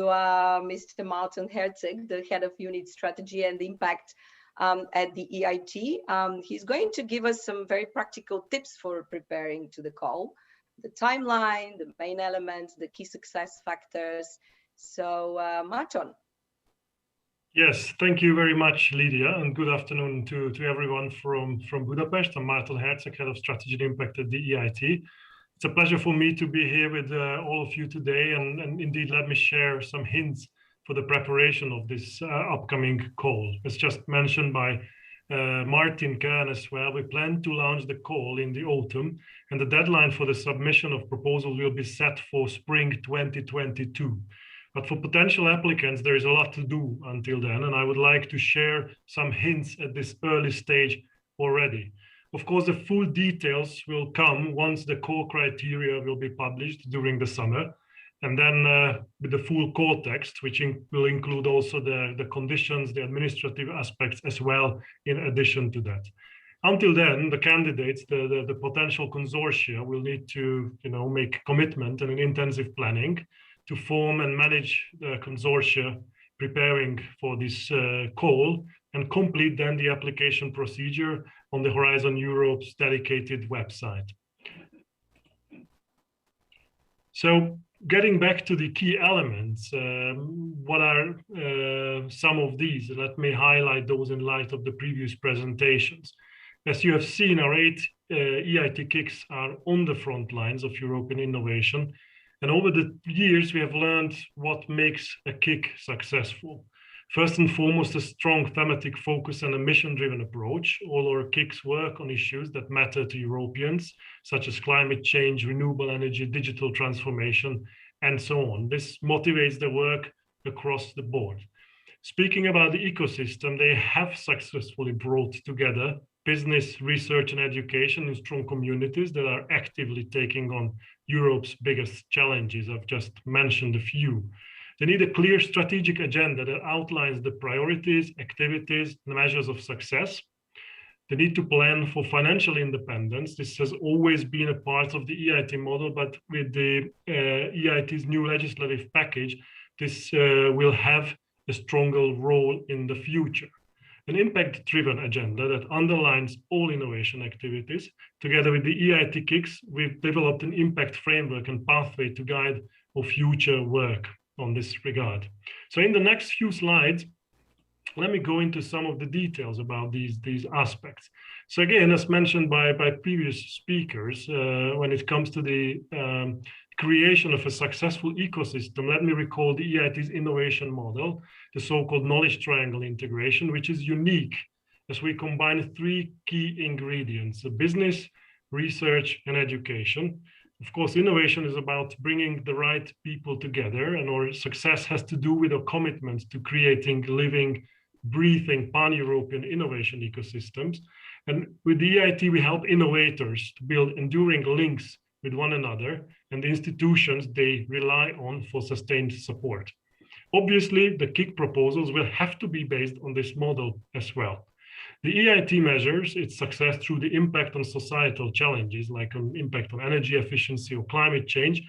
Mr. Martin Herzog, the Head of Unit Strategy and Impact at the EIT. He's going to give us some very practical tips for preparing to the call, the timeline, the main elements, the key success factors. So Martin. Yes, thank you very much, Lydia, and good afternoon to everyone from Budapest. I'm Martin Herzog, Head of Strategy and Impact at the EIT. It's a pleasure for me to be here with all of you today, and indeed let me share some hints for the preparation of this upcoming call. As just mentioned by Martin Kern as well, we plan to launch the call in the autumn, and the deadline for the submission of proposals will be set for spring 2022. But for potential applicants, there is a lot to do until then, and I would like to share some hints at this early stage already. Of course, the full details will come once the core criteria will be published during the summer, and then with the full core text, which will include also the conditions, the administrative aspects as well, in addition to that. Until then, the candidates, the potential consortia, will need to make commitment and an intensive planning to form and manage the consortia preparing for this call, and complete then the application procedure on the Horizon Europe's dedicated website. So getting back to the key elements, what are some of these? Let me highlight those in light of the previous presentations. As you have seen, our 8 EIT KICs are on the front lines of European innovation. And over the years, we have learned what makes a KIC successful. First and foremost, a strong thematic focus and a mission-driven approach. All our KICs work on issues that matter to Europeans, such as climate change, renewable energy, digital transformation, and so on. This motivates the work across the board. Speaking about the ecosystem, they have successfully brought together business, research, and education in strong communities that are actively taking on Europe's biggest challenges. I've just mentioned a few. They need a clear strategic agenda that outlines the priorities, activities, and measures of success. They need to plan for financial independence. This has always been a part of the EIT model, but with the EIT's new legislative package, this will have a stronger role in the future. an impact-driven agenda that underlines all innovation activities. Together with the EIT KICS, we've developed an impact framework and pathway to guide our future work on this regard. So in the next few slides, let me go into some of the details about these aspects. So again, as mentioned by previous speakers, when it comes to the creation of a successful ecosystem, let me recall the EIT's innovation model, the so-called knowledge triangle integration, which is unique as we combine three key ingredients: business, research, and education. Of course, innovation is about bringing the right people together, and our success has to do with our commitment to creating living, breathing pan-European innovation ecosystems. And with the EIT, we help innovators to build enduring links with one another and the institutions they rely on for sustained support. Obviously, the KIC proposals will have to be based on this model as well. The EIT measures its success through the impact on societal challenges, like an impact on energy efficiency or climate change,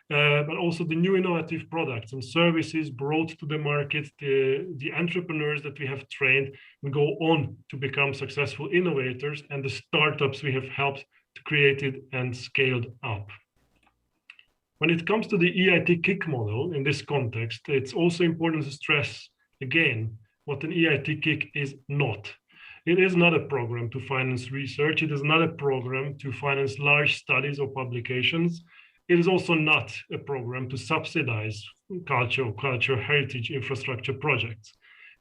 but also the new innovative products and services brought to the market, the entrepreneurs that we have trained and go on to become successful innovators, and the startups we have helped to create it and scaled up. When it comes to the EIT KIC model in this context, it's also important to stress again what an EIT KIC is not. It is not a program to finance research. It is not a program to finance large studies or publications. It is also not a program to subsidize culture heritage infrastructure projects.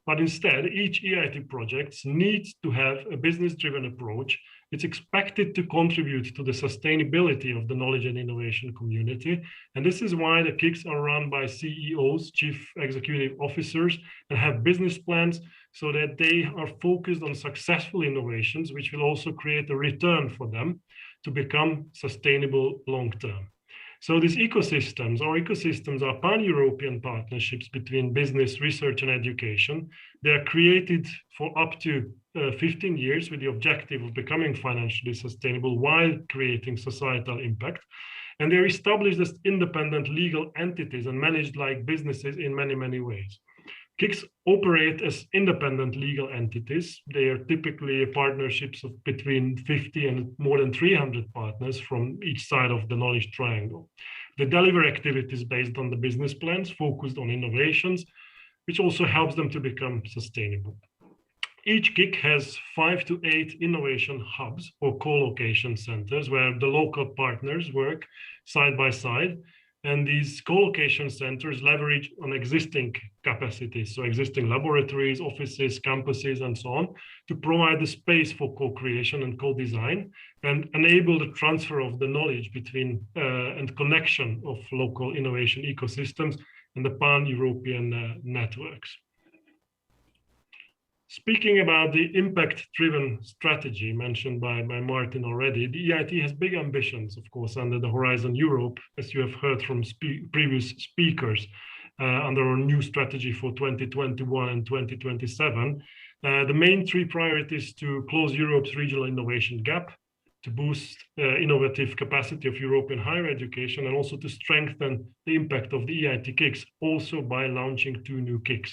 But instead, each EIT project needs to have a business-driven approach. It's expected to contribute to the sustainability of the knowledge and innovation community. And this is why the KICs are run by CEOs, chief executive officers, and have business plans so that they are focused on successful innovations, which will also create a return for them to become sustainable long-term. So these ecosystems are pan-European partnerships between business, research, and education. They are created for up to 15 years with the objective of becoming financially sustainable while creating societal impact. And they're established as independent legal entities and managed like businesses in many, many ways. KICs operate as independent legal entities. They are typically partnerships of between 50 and more than 300 partners from each side of the knowledge triangle. They deliver activities based on the business plans, focused on innovations, which also helps them to become sustainable. Each KIC has 5 to 8 innovation hubs or co-location centers where the local partners work side by side. And these co-location centers leverage on existing capacities, so existing laboratories, offices, campuses, and so on, to provide the space for co-creation and co-design and enable the transfer of the knowledge between and connection of local innovation ecosystems and the pan-European networks. Speaking about the impact-driven strategy mentioned by Martin already, the EIT has big ambitions, of course, under the Horizon Europe, as you have heard from previous speakers, under our new strategy for 2021 and 2027. The main 3 priorities to close Europe's regional innovation gap, to boost innovative capacity of European higher education, and also to strengthen the impact of the EIT KICs, also by launching 2 new KICs.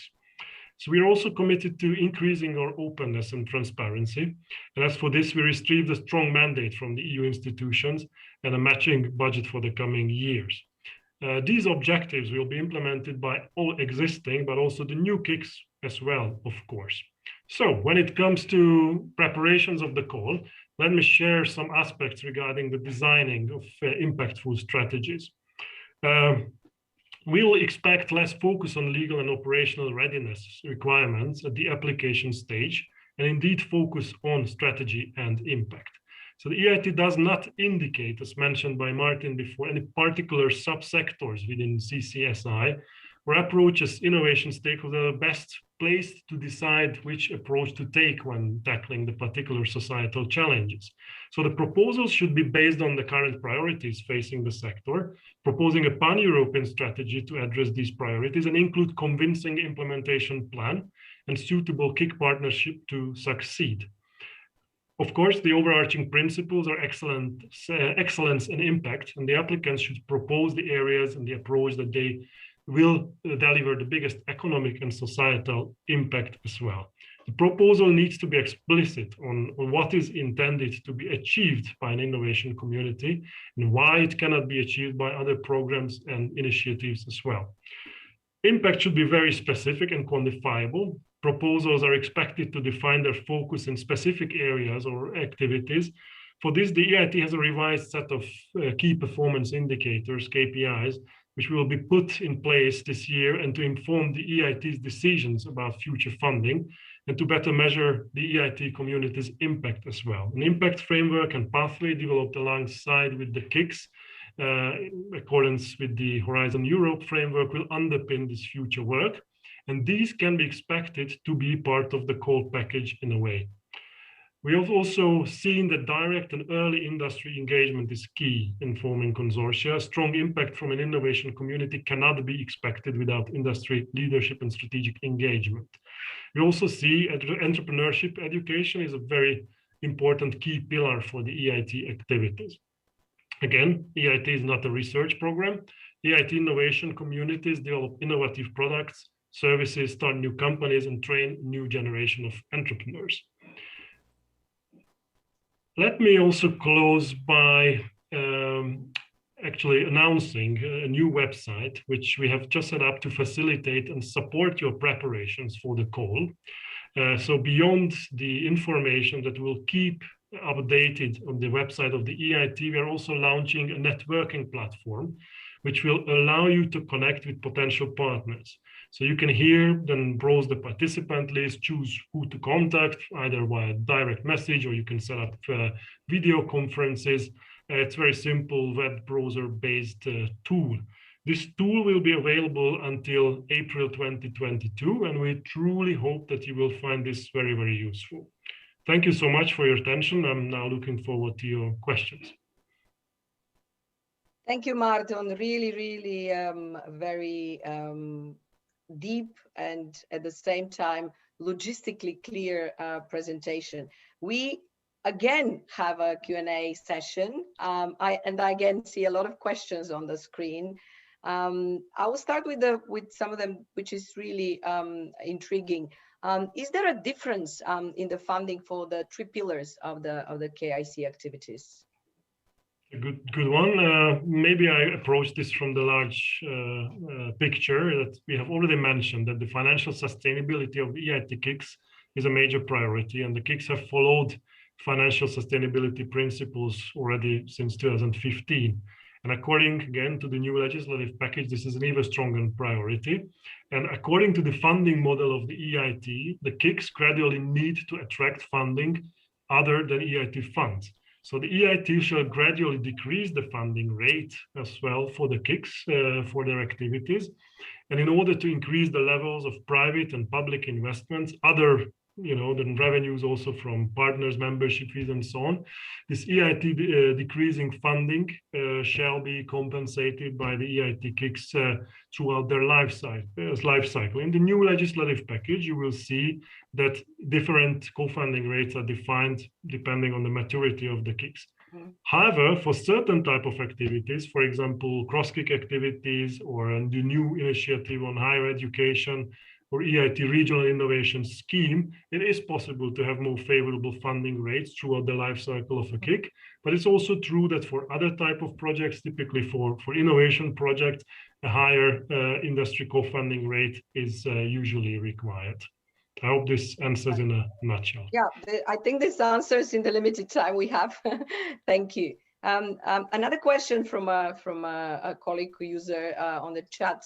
So we are also committed to increasing our openness and transparency. And as for this, we received a strong mandate from the EU institutions and a matching budget for the coming years. These objectives will be implemented by all existing, but also the new KICs as well, of course. So when it comes to preparations of the call, let me share some aspects regarding the designing of impactful strategies. We will expect less focus on legal and operational readiness requirements at the application stage, and indeed focus on strategy and impact. So the EIT does not indicate, as mentioned by Martin before, any particular subsectors within CCSI or approaches innovation stakeholders are best placed to decide which approach to take when tackling the particular societal challenges. So the proposals should be based on the current priorities facing the sector, proposing a pan-European strategy to address these priorities and include convincing implementation plan and suitable KIC partnership to succeed. Of course, the overarching principles are excellence and impact, and the applicants should propose the areas and the approach that they will deliver the biggest economic and societal impact as well. The proposal needs to be explicit on what is intended to be achieved by an innovation community and why it cannot be achieved by other programs and initiatives as well. Impact should be very specific and quantifiable. Proposals are expected to define their focus in specific areas or activities. For this, the EIT has a revised set of key performance indicators, KPIs, which will be put in place this year and to inform the EIT's decisions about future funding and to better measure the EIT community's impact as well. An impact framework and pathway developed alongside with the KICs in accordance with the Horizon Europe framework will underpin this future work. And these can be expected to be part of the call package in a way. We have also seen that direct and early industry engagement is key in forming consortia. Strong impact from an innovation community cannot be expected without industry leadership and strategic engagement. We also see entrepreneurship education is a very important key pillar for the EIT activities. Again, EIT is not a research program. EIT innovation communities develop innovative products, services, start new companies, and train new generation of entrepreneurs. Let me also close by actually announcing a new website, which we have just set up to facilitate and support your preparations for the call. So beyond the information that we'll keep updated on the website of the EIT, we are also launching a networking platform, which will allow you to connect with potential partners. So you can here then browse the participant list, choose who to contact, either via direct message, or you can set up video conferences. It's a very simple web browser-based tool. This tool will be available until April 2022, and we truly hope that you will find this very, very useful. Thank you so much for your attention. I'm now looking forward to your questions. Thank you, Martin. Really, very deep and at the same time logistically clear presentation. We again have a Q&A session. I again see a lot of questions on the screen. I will start with some of them, which is really intriguing. Is there a difference in the funding for the three pillars of the KIC activities? A good one. Maybe I approach this from the large picture that we have already mentioned, that the financial sustainability of the EIT KICs is a major priority, and the KICs have followed financial sustainability principles already since 2015. And according, again, to the new legislative package, this is an even stronger priority. And according to the funding model of the EIT, the KICs gradually need to attract funding other than EIT funds. So the EIT shall gradually decrease the funding rate as well for the KICs for their activities. And in order to increase the levels of private and public investments, other the revenues also from partners, membership fees, and so on, this EIT decreasing funding shall be compensated by the EIT KICs throughout their life cycle. In the new legislative package, you will see that different co-funding rates are defined depending on the maturity of the KICs. However, for certain type of activities, for example, cross-KIC activities or the new initiative on higher education, or EIT Regional Innovation Scheme, it is possible to have more favorable funding rates throughout the life cycle of a KIC. But it's also true that for other type of projects, typically for innovation projects, a higher industry co-funding rate is usually required. I hope this answers in a nutshell. Yeah, I think this answers in the limited time we have. Thank you. Another question from a colleague user on the chat.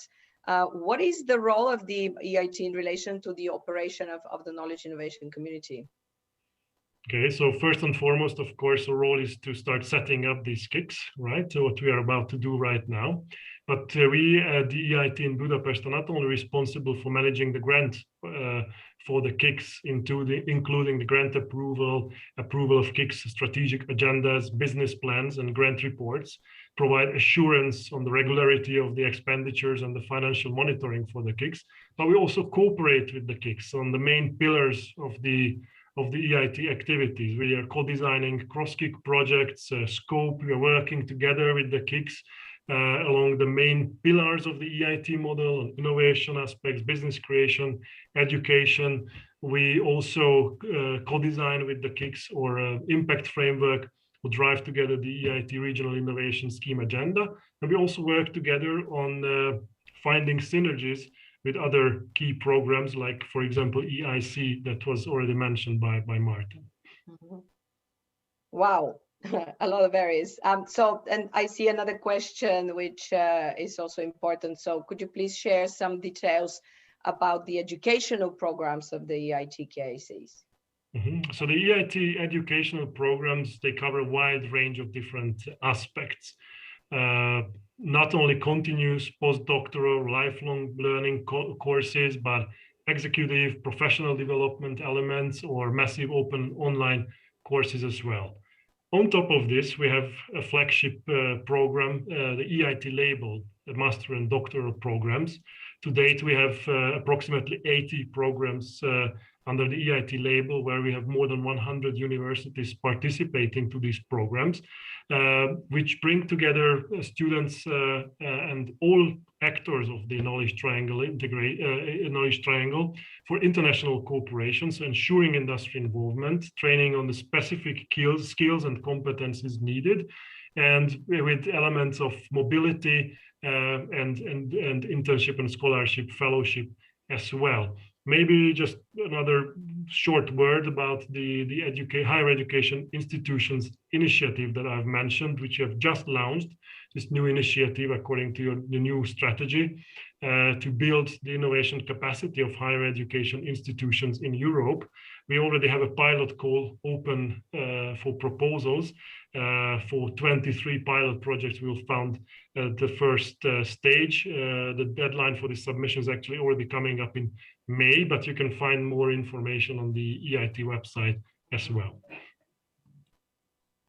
What is the role of the EIT in relation to the operation of the knowledge innovation community? Okay, so first and foremost, of course, the role is to start setting up these KICs, right? So what we are about to do right now. But we at the EIT in Budapest are not only responsible for managing the grant for the KICs, including the grant approval of KICs, strategic agendas, business plans, and grant reports, provide assurance on the regularity of the expenditures and the financial monitoring for the KICs. But we also cooperate with the KICs on the main pillars of the EIT activities. We are co-designing cross-KIC projects, scope. We are working together with the KICs along the main pillars of the EIT model, innovation aspects, business creation, education, We also co-design with the KICS or impact framework who drive together the EIT Regional Innovation Scheme agenda. And we also work together on finding synergies with other key programs, like, for example, EIC, that was already mentioned by Martin. Mm-hmm. Wow, a lot of areas. And I see another question, which is also important. So could you please share some details about the educational programs of the EIT KICs? Mm-hmm. So the EIT educational programs, they cover a wide range of different aspects. Not only continuous postdoctoral lifelong learning courses, but executive professional development elements or massive open online courses as well. On top of this, we have a flagship program, the EIT label, the master and doctoral programs. To date, we have approximately 80 programs under the EIT label, where we have more than 100 universities participating to these programs, which bring together students and all actors of the knowledge triangle, knowledge triangle for international cooperation, so ensuring industry involvement, training on the specific skills and competencies needed, and with elements of mobility and internship and scholarship fellowship as well. Maybe just another short word about the higher education institutions initiative that I've mentioned, which you have just launched, this new initiative according to the new strategy to build the innovation capacity of higher education institutions in Europe. We already have a pilot call open for proposals for 23 pilot projects. We'll found the first stage. The deadline for the submission is actually already coming up in May, but you can find more information on the EIT website as well.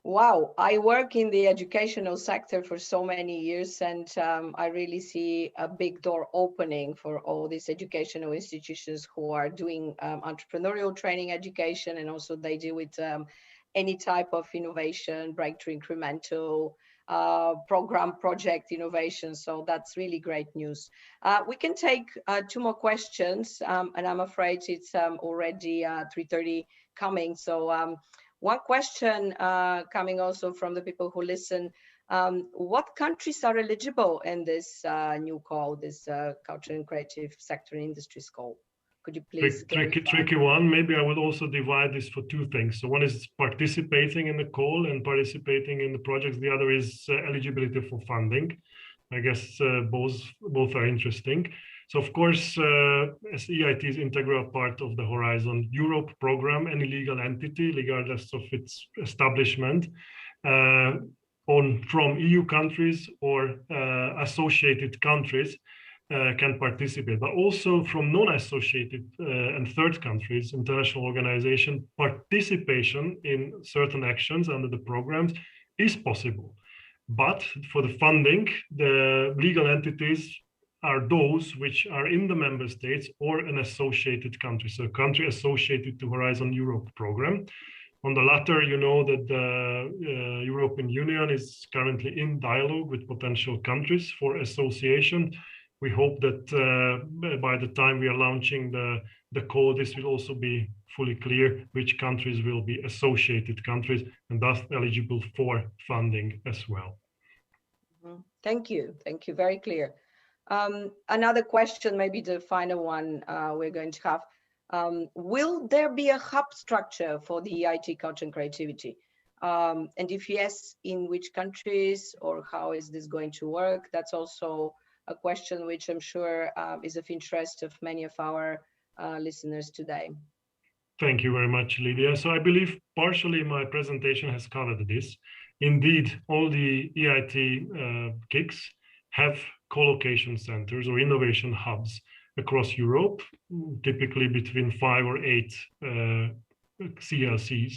Wow, I work in the educational sector for so many years, and I really see a big door opening for all these educational institutions who are doing entrepreneurial training education, and also they deal with any type of innovation, breakthrough, incremental, program, project innovation. So that's really great news. We can take 2 more questions, and I'm afraid it's already 3:30 coming. So one question coming also from the people who listen, what countries are eligible in this new call, this culture and creative sector and industries call? Could you please tricky one. Maybe I would also divide this for 2 things. So one is participating in the call and participating in the projects. The other is eligibility for funding. I guess both are interesting. So of course, as EIT is integral part of the Horizon Europe program, any legal entity, regardless of its establishment, from EU countries or associated countries, can participate, but also from non-associated and third countries, international organization, participation in certain actions under the programs is possible. But for the funding, the legal entities are those which are in the member states or an associated country, so a country associated to Horizon Europe program. On the latter, you know that the European Union is currently in dialogue with potential countries for association. We hope that by the time we are launching the call, this will also be fully clear which countries will be associated countries and thus eligible for funding as well. Thank you. Thank you. Very clear. Another question, maybe the final one we're going to have. Will there be a hub structure for the EIT Culture and Creativity? And if yes, in which countries, or how is this going to work? That's also a question which I'm sure is of interest of many of our listeners today. Thank you very much, Lydia. So I believe partially my presentation has covered this. Indeed, all the EIT KICs have co-location centers or innovation hubs across Europe, typically between 5 or 8 CLCs.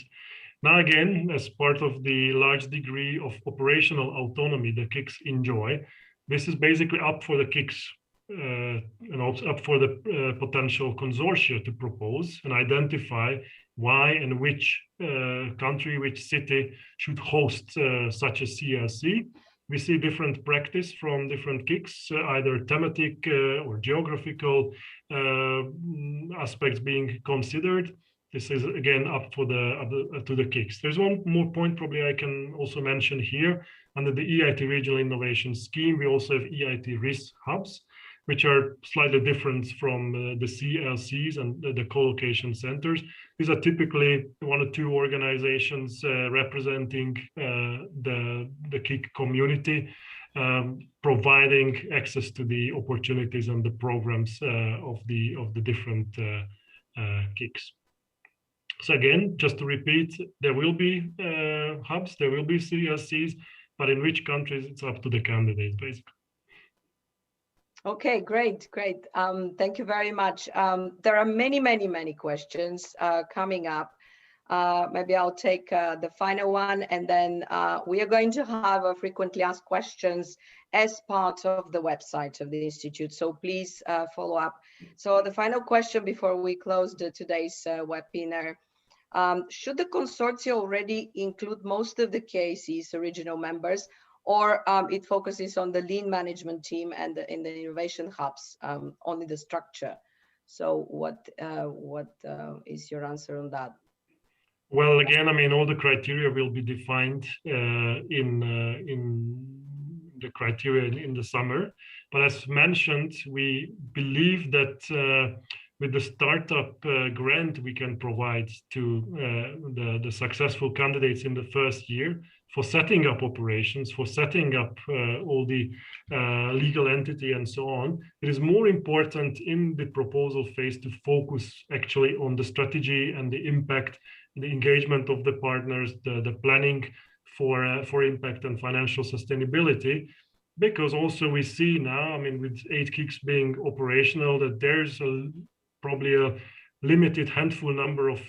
Now again, as part of the large degree of operational autonomy the KICs enjoy, this is basically up for the KICs and also up for the potential consortia to propose and identify why and which country, which city should host such a CLC. We see different practice from different KICs, either thematic or geographical aspects being considered. This is again up for to the KICs. There's one more point probably I can also mention here. Under the EIT Regional Innovation Scheme, we also have EIT RIS hubs, which are slightly different from the CLCs and the co-location centers. These are typically one or two organizations representing the KIC community, providing access to the opportunities and the programs of the different KICs. So again, just to repeat, there will be hubs, there will be CLCs, but in which countries, it's up to the candidates, basically. Okay, great. Thank you very much. There are many questions coming up. Maybe I'll take the final one, and then we are going to have a frequently asked questions as part of the website of the Institute. So please follow up. So the final question before we close today's webinar. Should the consortium already include most of the KIC's original members, or it focuses on the lean management team and in the innovation hubs, only the structure? So what is your answer on that? Well, again, I mean, all the criteria will be defined in the criteria in the summer. But as mentioned, we believe that with the startup grant we can provide to the successful candidates in the first year for setting up operations, for setting up all the legal entity and so on, it is more important in the proposal phase to focus actually on the strategy and the impact, the engagement of the partners, the planning for impact and financial sustainability. Because also we see now, I mean, with 8 KICs being operational, that there's probably a limited handful number of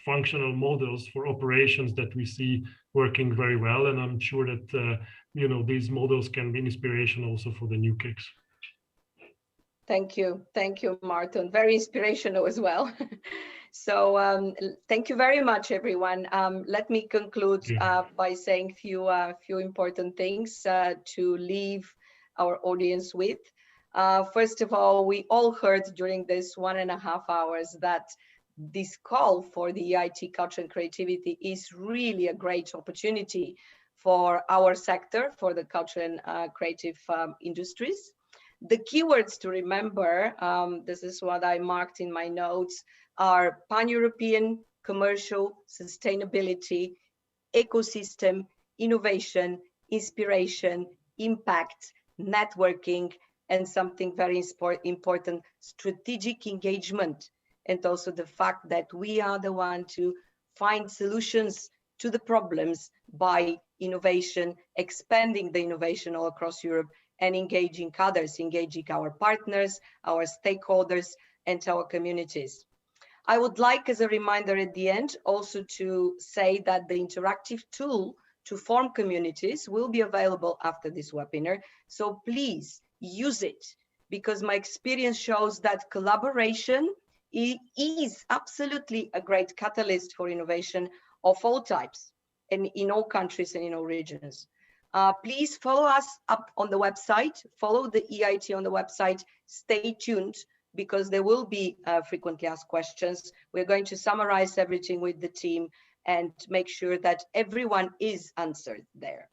functional models for operations that we see working very well. And I'm sure that, you know, these models can be inspiration also for the new KICs. Thank you, Martin. Very inspirational as well. So thank you very much, everyone. Let me conclude by saying a few important things to leave our audience with. First of all, we all heard during this 1.5 hours that this call for the EIT Culture and Creativity is really a great opportunity for our sector, for the culture and creative industries. The keywords to remember, this is what I marked in my notes, are pan-European, commercial, sustainability, ecosystem, innovation, inspiration, impact, networking, and something very important, strategic engagement. And also the fact that we are the one to find solutions to the problems by innovation, expanding the innovation all across Europe, and engaging others, engaging our partners, our stakeholders, and our communities. I would like, as a reminder at the end, also to say that the interactive tool to form communities will be available after this webinar. So please use it, because my experience shows that collaboration is absolutely a great catalyst for innovation of all types and in all countries and in all regions. Please follow us up on the website, follow the EIT on the website, stay tuned, because there will be frequently asked questions. We're going to summarize everything with the team and make sure that everyone is answered there.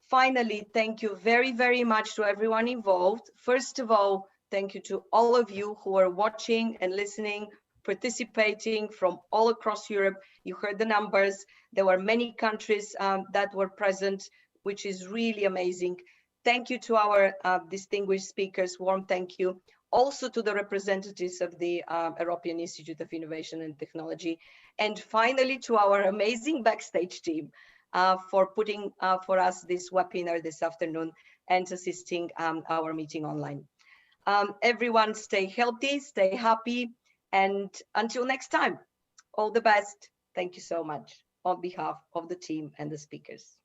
Finally, thank you very, very much to everyone involved. First of all, thank you to all of you who are watching and listening, participating from all across Europe. You heard the numbers. There were many countries that were present, which is really amazing. Thank you to our distinguished speakers, warm thank you. Also to the representatives of the European Institute of Innovation and Technology. And finally, to our amazing backstage team for putting for us this webinar this afternoon and assisting our meeting online. Everyone stay healthy, stay happy, and until next time, all the best. Thank you so much on behalf of the team and the speakers.